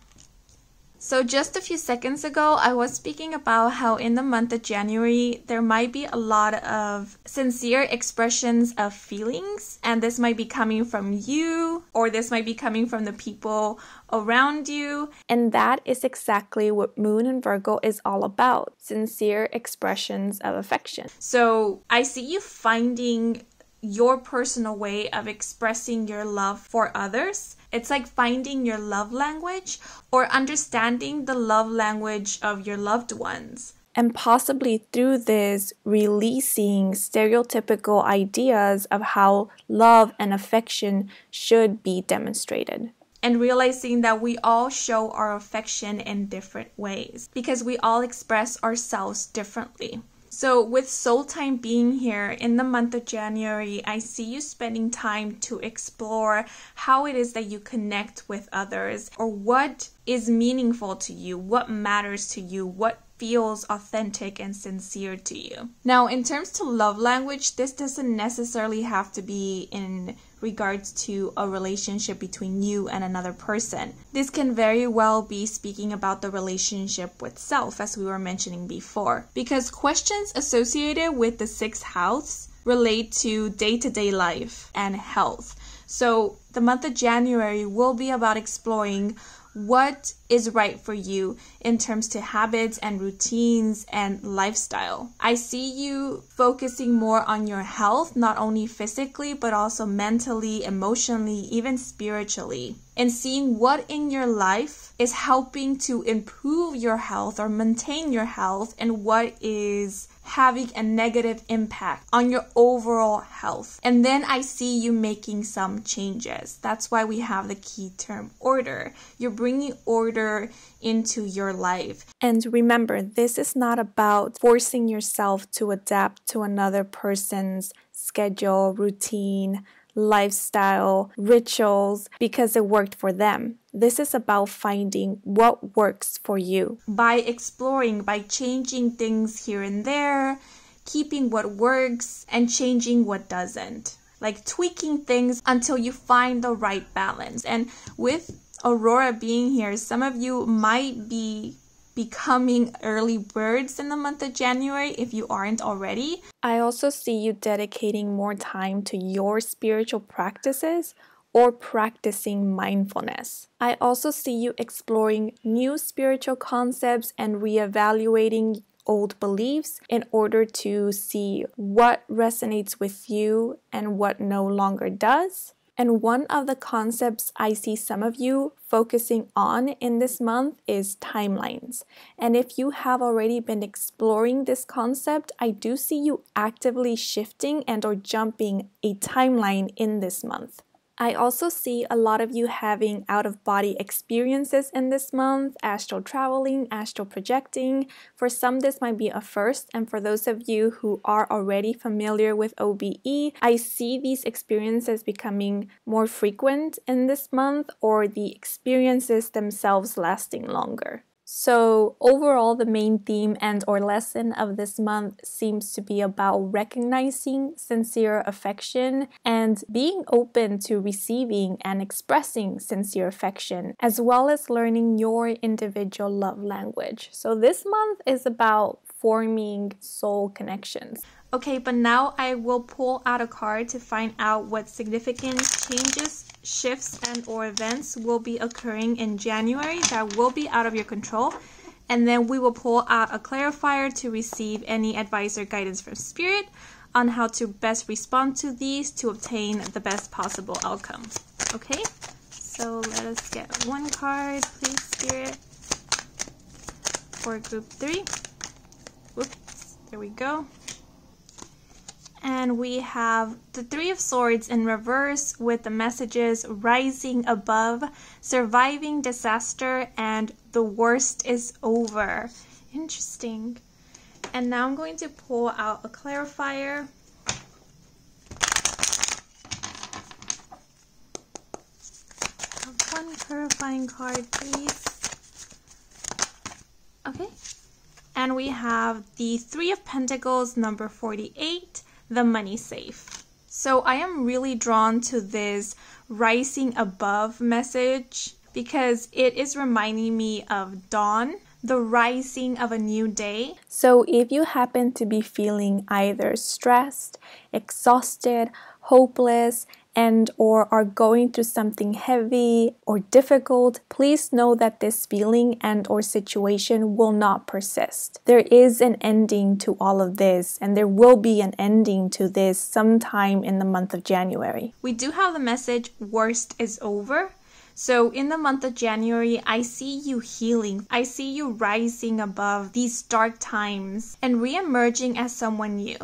Speaker 1: So just a few seconds ago, I was speaking about how in the month of January, there might be a lot of sincere expressions of feelings. And this might be coming from you, or this might be coming from the people around you. And that is exactly what Moon and Virgo is all about. Sincere expressions of affection. So I see you finding your personal way of expressing your love for others. It's like finding your love language or understanding the love language of your loved ones. And possibly through this, releasing stereotypical ideas of how love and affection should be demonstrated. And realizing that we all show our affection in different ways because we all express ourselves differently. So with Soul Time being here in the month of January, I see you spending time to explore how it is that you connect with others, or what is meaningful to you, what matters to you, what feels authentic and sincere to you. Now, in terms to love language, this doesn't necessarily have to be in regards to a relationship between you and another person. This can very well be speaking about the relationship with self, as we were mentioning before, because questions associated with the 6th house relate to day-to-day life and health. So the month of January will be about exploring what is right for you in terms to habits and routines and lifestyle. I see you focusing more on your health, not only physically, but also mentally, emotionally, even spiritually. And seeing what in your life is helping to improve your health or maintain your health, and what is having a negative impact on your overall health. And then I see you making some changes. That's why we have the key term order. You're bringing order into your life. And remember, this is not about forcing yourself to adapt to another person's schedule, routine, lifestyle, rituals, because it worked for them. This is about finding what works for you. By exploring, by changing things here and there, keeping what works and changing what doesn't. Like tweaking things until you find the right balance. And with Aurora being here, some of you might be becoming early birds in the month of January if you aren't already. I also see you dedicating more time to your spiritual practices or practicing mindfulness. I also see you exploring new spiritual concepts and reevaluating old beliefs in order to see what resonates with you and what no longer does. And one of the concepts I see some of you focusing on in this month is timelines. And if you have already been exploring this concept, I do see you actively shifting and or jumping a timeline in this month. I also see a lot of you having out-of-body experiences in this month, astral traveling, astral projecting. For some, this might be a first, and for those of you who are already familiar with OBE, I see these experiences becoming more frequent in this month, or the experiences themselves lasting longer. So overall, the main theme and or lesson of this month seems to be about recognizing sincere affection and being open to receiving and expressing sincere affection, as well as learning your individual love language. So this month is about forming soul connections. Okay, but now I will pull out a card to find out what significant changes, shifts, and or events will be occurring in January that will be out of your control. And then we will pull out a clarifier to receive any advice or guidance from Spirit on how to best respond to these to obtain the best possible outcome. Okay, so let us get one card, please, Spirit, for group 3. Whoops, there we go. And we have the Three of Swords in reverse with the messages rising above, surviving disaster, and the worst is over. Interesting. And now I'm going to pull out a clarifier. One clarifying card, please. Okay. And we have the Three of Pentacles, number 48. The money safe. So I am really drawn to this rising above message because it is reminding me of dawn, the rising of a new day. So if you happen to be feeling either stressed, exhausted, hopeless, and or are going through something heavy or difficult, please know that this feeling and or situation will not persist. There is an ending to all of this, and there will be an ending to this sometime in the month of January. We do have the message, worst is over. So in the month of January, I see you healing. I see you rising above these dark times and re-emerging as someone new.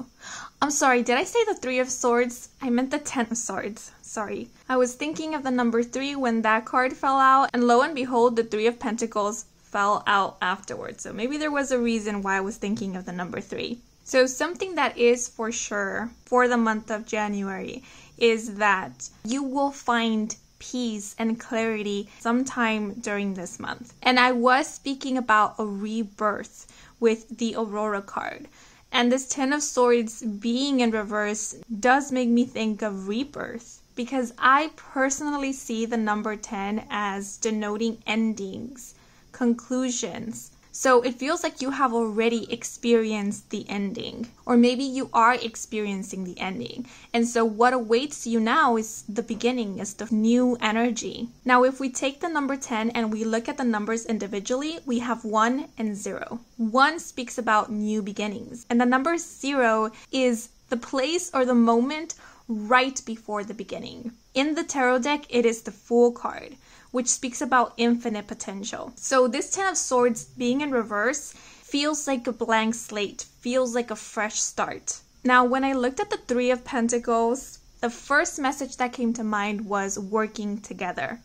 Speaker 1: I'm sorry, did I say the Three of Swords? I meant the Ten of Swords. Sorry. I was thinking of the number 3 when that card fell out, and lo and behold, the Three of Pentacles fell out afterwards. So maybe there was a reason why I was thinking of the number 3. So something that is for sure for the month of January is that you will find peace and clarity sometime during this month. And I was speaking about a rebirth with the Aurora card. And this Ten of Swords being in reverse does make me think of rebirth, because I personally see the number 10 as denoting endings, conclusions. So it feels like you have already experienced the ending, or maybe you are experiencing the ending. And so what awaits you now is the beginning, is the new energy. Now, if we take the number 10 and we look at the numbers individually, we have 1 and 0. 1 speaks about new beginnings, and the number 0 is the place or the moment right before the beginning. In the tarot deck, it is the Fool card, which speaks about infinite potential. So this Ten of Swords being in reverse feels like a blank slate, feels like a fresh start. Now, when I looked at the Three of Pentacles, the first message that came to mind was working together.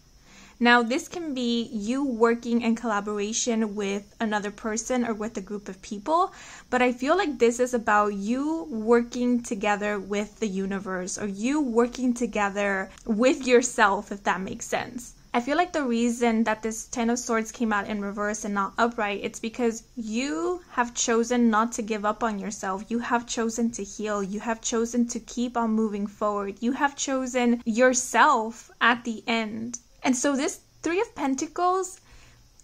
Speaker 1: Now, this can be you working in collaboration with another person or with a group of people, but I feel like this is about you working together with the universe, or you working together with yourself, if that makes sense. I feel like the reason that this Ten of Swords came out in reverse and not upright, it's because you have chosen not to give up on yourself. You have chosen to heal. You have chosen to keep on moving forward. You have chosen yourself at the end. And so this Three of Pentacles,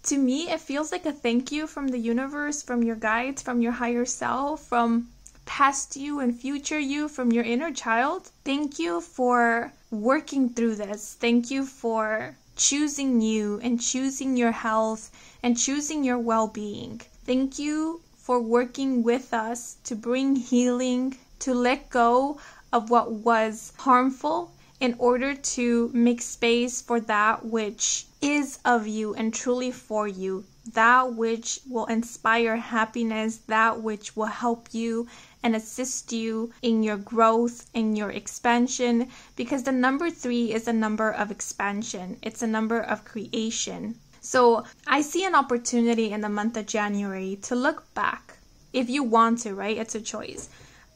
Speaker 1: to me, it feels like a thank you from the universe, from your guides, from your higher self, from past you and future you, from your inner child. Thank you for working through this. Thank you for choosing you and choosing your health and choosing your well-being. Thank you for working with us to bring healing, to let go of what was harmful in order to make space for that which is of you and truly for you, that which will inspire happiness, that which will help you and assist you in your growth, in your expansion, because the number 3 is a number of expansion. It's a number of creation. So I see an opportunity in the month of January to look back, if you want to, right? It's a choice,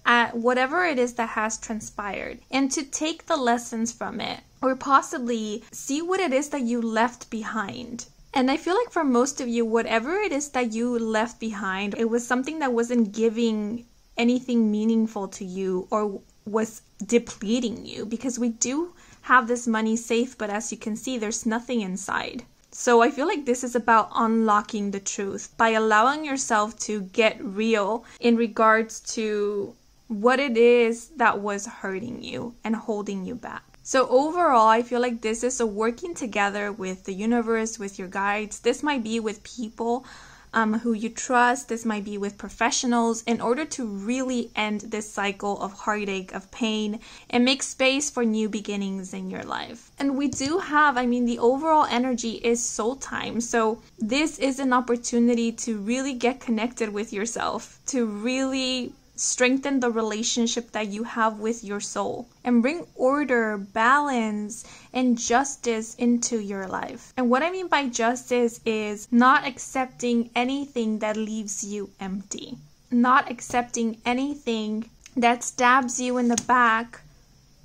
Speaker 1: at whatever it is that has transpired and to take the lessons from it, or possibly see what it is that you left behind. And I feel like for most of you, whatever it is that you left behind, it was something that wasn't giving anything meaningful to you or was depleting you, because we do have this money safe, but as you can see, there's nothing inside. So I feel like this is about unlocking the truth by allowing yourself to get real in regards to what it is that was hurting you and holding you back. So overall, I feel like this is a working together with the universe, with your guides. This might be with people who you trust. This might be with professionals in order to really end this cycle of heartache, of pain, and make space for new beginnings in your life. And we do have, the overall energy is soul time. So this is an opportunity to really get connected with yourself, to really strengthen the relationship that you have with your soul and bring order, balance, and justice into your life. And what I mean by justice is not accepting anything that leaves you empty, not accepting anything that stabs you in the back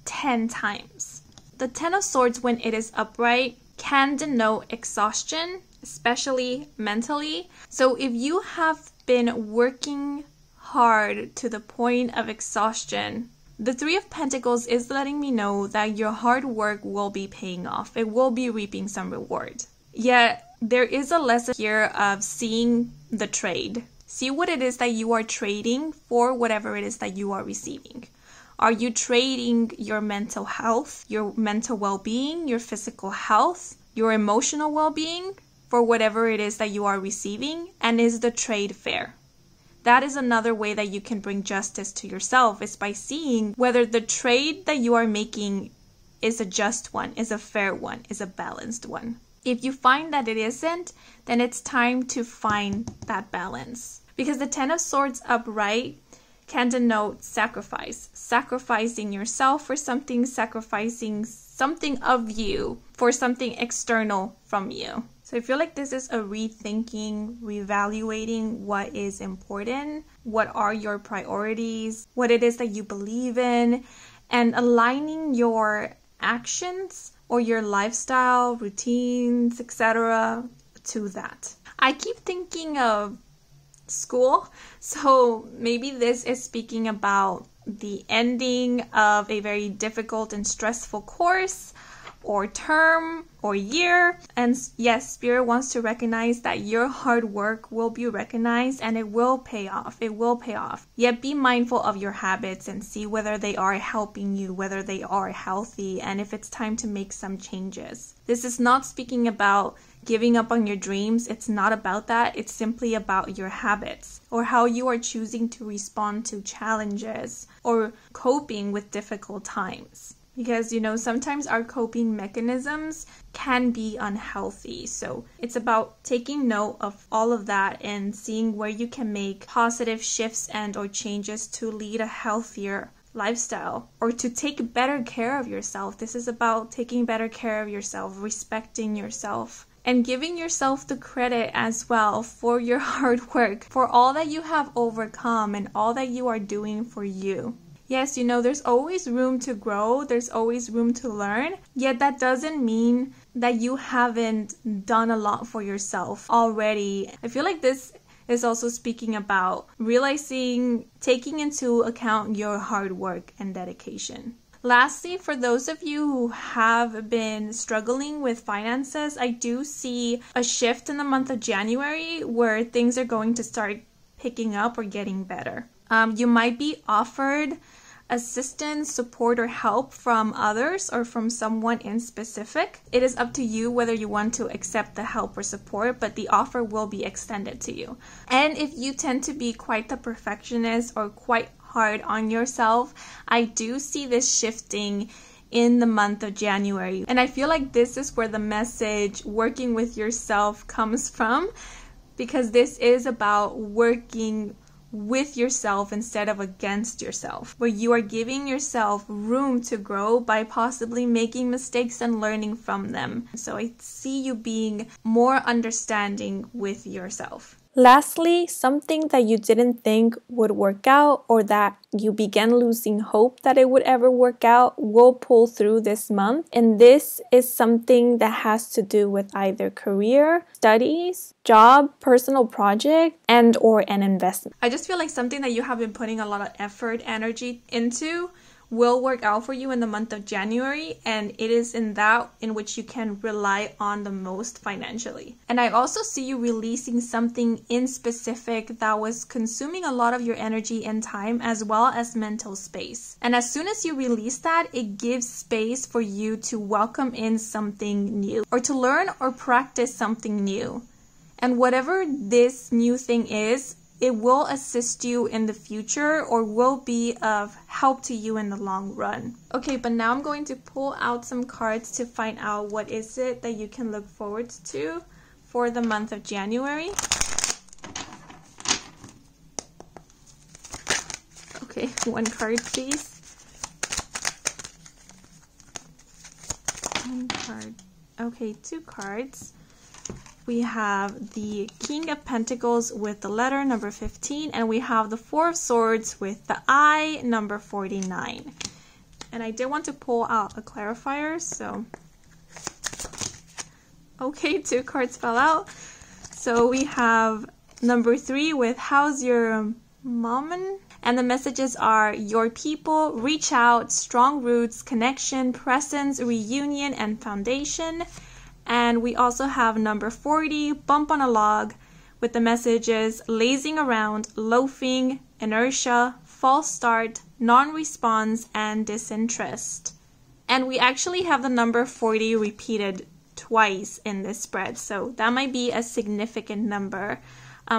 Speaker 1: 10 times. The 10 of Swords, when it is upright, can denote exhaustion, especially mentally. So if you have been working hard to the point of exhaustion, the 3 of Pentacles is letting me know that your hard work will be paying off. It will be reaping some reward. Yet there is a lesson here of seeing the trade. See what it is that you are trading for whatever it is that you are receiving. Are you trading your mental health, your mental well-being, your physical health, your emotional well-being for whatever it is that you are receiving? And is the trade fair? That is another way that you can bring justice to yourself, is by seeing whether the trade that you are making is a just one, is a fair one, is a balanced one. If you find that it isn't, then it's time to find that balance. Because the 10 of Swords upright can denote sacrifice. Sacrificing yourself for something, sacrificing something of you for something external from you. So I feel like this is a rethinking, reevaluating what is important, what are your priorities, what it is that you believe in, and aligning your actions or your lifestyle, routines, etc. to that. I keep thinking of school, so maybe this is speaking about the ending of a very difficult and stressful course or term or year. And yes, Spirit wants to recognize that your hard work will be recognized and it will pay off. It will pay off. Yet be mindful of your habits and see whether they are helping you, whether they are healthy, and if it's time to make some changes. This is not speaking about giving up on your dreams. It's not about that. It's simply about your habits or how you are choosing to respond to challenges or coping with difficult times. Because, sometimes our coping mechanisms can be unhealthy. So it's about taking note of all of that and seeing where you can make positive shifts and or changes to lead a healthier lifestyle or to take better care of yourself. This is about taking better care of yourself, respecting yourself, and giving yourself the credit as well for your hard work, for all that you have overcome and all that you are doing for you. Yes, there's always room to grow, there's always room to learn, yet that doesn't mean that you haven't done a lot for yourself already. I feel like this is also speaking about realizing, taking into account your hard work and dedication. Lastly, for those of you who have been struggling with finances, I do see a shift in the month of January where things are going to start picking up or getting better. You might be offered assistance, support, or help from others or from someone in specific. It is up to you whether you want to accept the help or support, but the offer will be extended to you. And if you tend to be quite the perfectionist or quite hard on yourself, I do see this shifting in the month of January. And I feel like this is where the message working with yourself comes from, because this is about working with yourself instead of against yourself, where you are giving yourself room to grow by possibly making mistakes and learning from them. So I see you being more understanding with yourself. Lastly, something that you didn't think would work out or that you began losing hope that it would ever work out will pull through this month. And this is something that has to do with either career, studies, job, personal project, and or an investment. I just feel like something that you have been putting a lot of effort, energy into will work out for you in the month of January, and it is in that in which you can rely on the most financially. And I also see you releasing something in specific that was consuming a lot of your energy and time as well as mental space. And as soon as you release that, it gives space for you to welcome in something new or to learn or practice something new. And whatever this new thing is, it will assist you in the future or will be of help to you in the long run. Okay, but now I'm going to pull out some cards to find out what is it that you can look forward to for the month of January. Okay, one card please. One card. Okay, two cards. We have the King of Pentacles with the letter number 15, and we have the Four of Swords with the eye number 49. And I did want to pull out a clarifier, so okay, two cards fell out. So we have number 3 with how's your mom? And the messages are your people, reach out, strong roots, connection, presence, reunion, and foundation. And we also have number 40, bump on a log, with the messages lazing around, loafing, inertia, false start, non-response, and disinterest. And we actually have the number 40 repeated twice in this spread, so that might be a significant number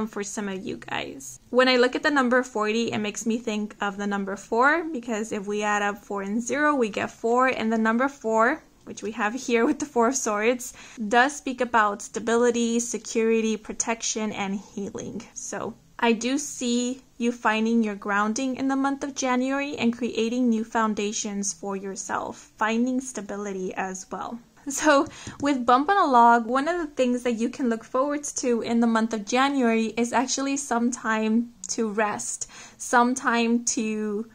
Speaker 1: for some of you guys. When I look at the number 40, it makes me think of the number 4, because if we add up 4 and 0, we get 4, and the number 4, which we have here with the Four of Swords, does speak about stability, security, protection, and healing. So I do see you finding your grounding in the month of January and creating new foundations for yourself, finding stability as well. So with bump on a log, one of the things that you can look forward to in the month of January is actually some time to rest, some time to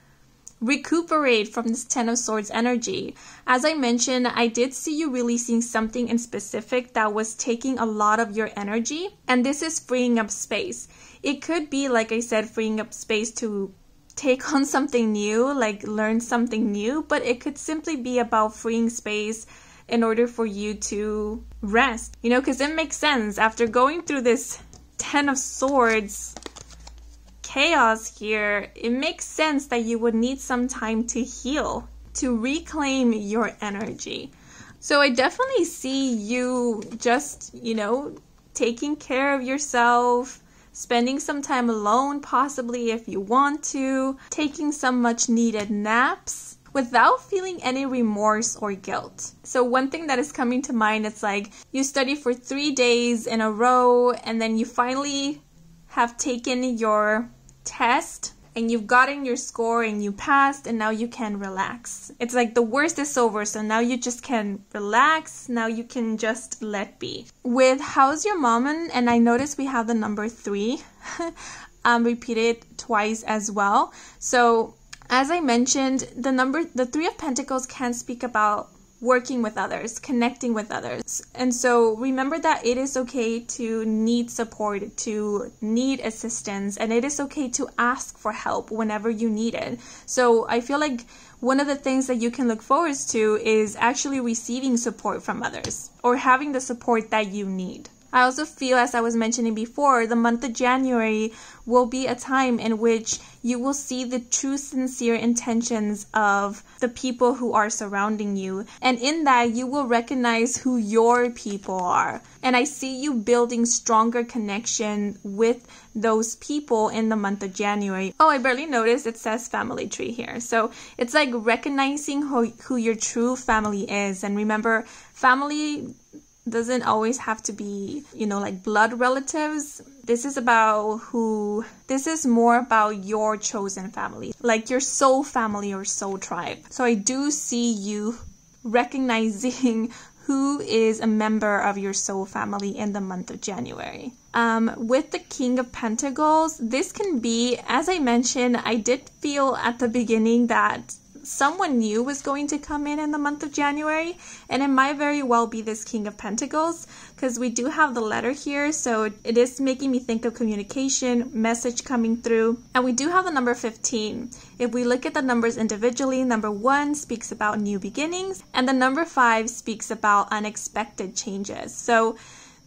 Speaker 1: recuperate from this Ten of Swords energy. As I mentioned, I did see you releasing something in specific that was taking a lot of your energy, and this is freeing up space. It could be, like I said, freeing up space to take on something new, like learn something new, but it could simply be about freeing space in order for you to rest, you know, because it makes sense after going through this Ten of Swords chaos here. It makes sense that you would need some time to heal, to reclaim your energy. So I definitely see you just, you know, taking care of yourself, spending some time alone, possibly if you want to, taking some much needed naps without feeling any remorse or guilt. So one thing that is coming to mind, it's like you study for 3 days in a row and then you finally have taken your test and you've gotten your score and you passed, and now you can relax. It's like the worst is over, so now you just can relax. Now you can just let be. With how's your mom? And I noticed we have the number 3 repeated twice as well. So as I mentioned, the 3 of Pentacles can speak about working with others, connecting with others. And so remember that it is okay to need support, to need assistance, and it is okay to ask for help whenever you need it. So I feel like one of the things that you can look forward to is actually receiving support from others or having the support that you need. I also feel, as I was mentioning before, the month of January will be a time in which you will see the true, sincere intentions of the people who are surrounding you. And in that, you will recognize who your people are. And I see you building stronger connection with those people in the month of January. Oh, I barely noticed it says family tree here. So it's like recognizing who your true family is. And remember, family doesn't always have to be, like blood relatives. This is more about your chosen family, like your soul family or soul tribe. So I do see you recognizing who is a member of your soul family in the month of January. With the King of Pentacles, this can be, as I mentioned, I did feel at the beginning that someone new was going to come in the month of January, and it might very well be this King of Pentacles, because we do have the letter here, so it is making me think of communication, message coming through. And we do have the number 15. If we look at the numbers individually, number 1 speaks about new beginnings, and the number 5 speaks about unexpected changes. So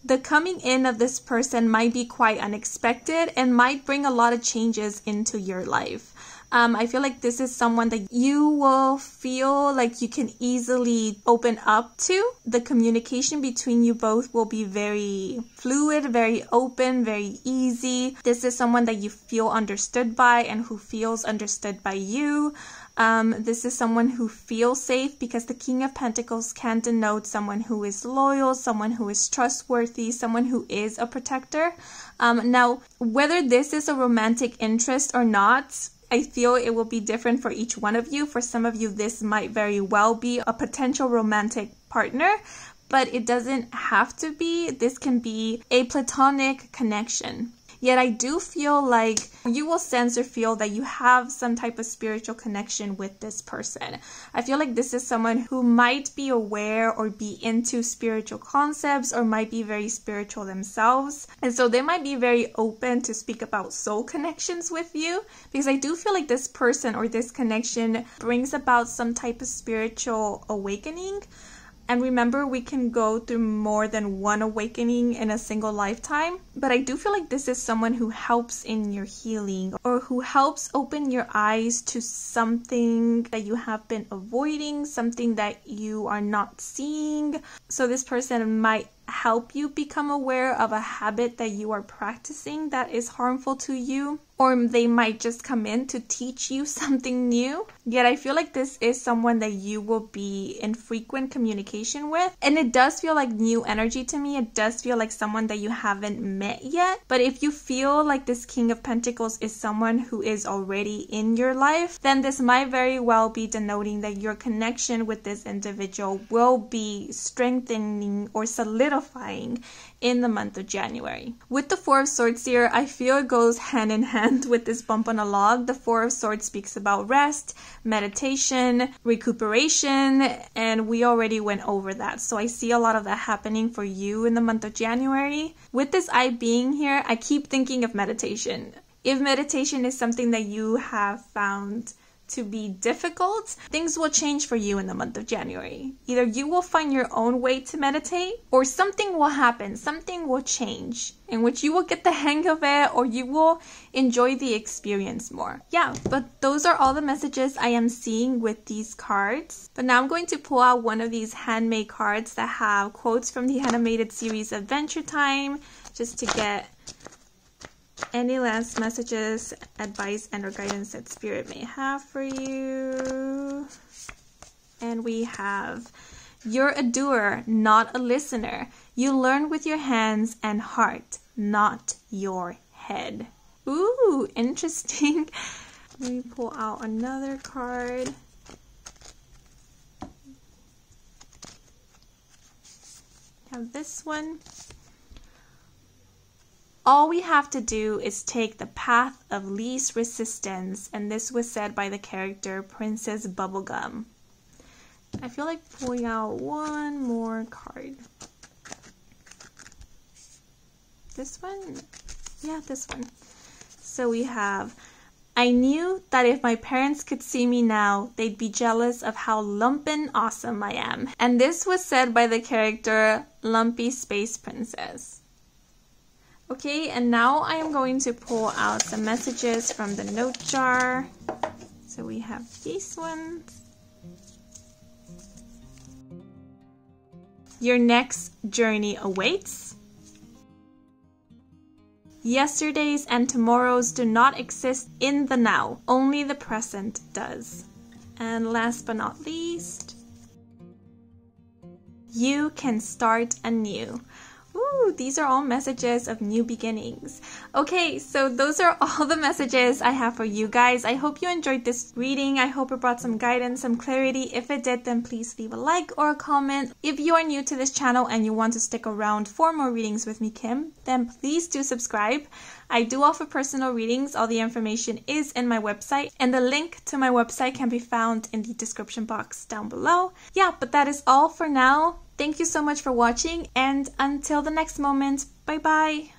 Speaker 1: the coming in of this person might be quite unexpected and might bring a lot of changes into your life. I feel like this is someone that you will feel like you can easily open up to. The communication between you both will be very fluid, very open, very easy. This is someone that you feel understood by and who feels understood by you. This is someone who feels safe, because the King of Pentacles can denote someone who is loyal, someone who is trustworthy, someone who is a protector. Now, whether this is a romantic interest or not, I feel it will be different for each one of you. For some of you, this might very well be a potential romantic partner, but it doesn't have to be. This can be a platonic connection. Yet I do feel like you will sense or feel that you have some type of spiritual connection with this person. I feel like this is someone who might be aware or be into spiritual concepts or might be very spiritual themselves. And so they might be very open to speak about soul connections with you, because I do feel like this person or this connection brings about some type of spiritual awakening. And remember, we can go through more than one awakening in a single lifetime. But I do feel like this is someone who helps in your healing, or who helps open your eyes to something that you have been avoiding, something that you are not seeing. So this person might help you become aware of a habit that you are practicing that is harmful to you, or they might just come in to teach you something new. Yet I feel like this is someone that you will be in frequent communication with, and it does feel like new energy to me. It does feel like someone that you haven't met yet. But if you feel like this King of Pentacles is someone who is already in your life, then this might very well be denoting that your connection with this individual will be strengthening or solidifying in the month of January. With the Four of Swords here, I feel it goes hand in hand with this bump on a log. The Four of Swords speaks about rest, meditation, recuperation, and we already went over that. So I see a lot of that happening for you in the month of January. With this I being here, I keep thinking of meditation. If meditation is something that you have found to be difficult, things will change for you in the month of January. Either you will find your own way to meditate, or something will happen, something will change, in which you will get the hang of it, or you will enjoy the experience more. Yeah, but those are all the messages I am seeing with these cards. But now I'm going to pull out one of these handmade cards that have quotes from the animated series Adventure Time, just to get any last messages, advice, and or guidance that Spirit may have for you. And we have, you're a doer, not a listener. You learn with your hands and heart, not your head. Ooh, interesting. Let me pull out another card. Have this one. All we have to do is take the path of least resistance, and this was said by the character Princess Bubblegum. I feel like pulling out one more card. This one? Yeah, this one. So we have, I knew that if my parents could see me now, they'd be jealous of how lumpin' awesome I am. And this was said by the character Lumpy Space Princess. Okay, and now I am going to pull out some messages from the note jar. So we have these ones. Your next journey awaits. Yesterdays and tomorrows do not exist in the now. Only the present does. And last but not least, you can start anew. Ooh, these are all messages of new beginnings. Okay, so those are all the messages I have for you guys. I hope you enjoyed this reading. I hope it brought some guidance, some clarity. If it did, then please leave a like or a comment. If you are new to this channel and you want to stick around for more readings with me, Kim, then please do subscribe. I do offer personal readings. All the information is in my website, and the link to my website can be found in the description box down below. Yeah, but that is all for now. Thank you so much for watching, and until the next moment, bye bye!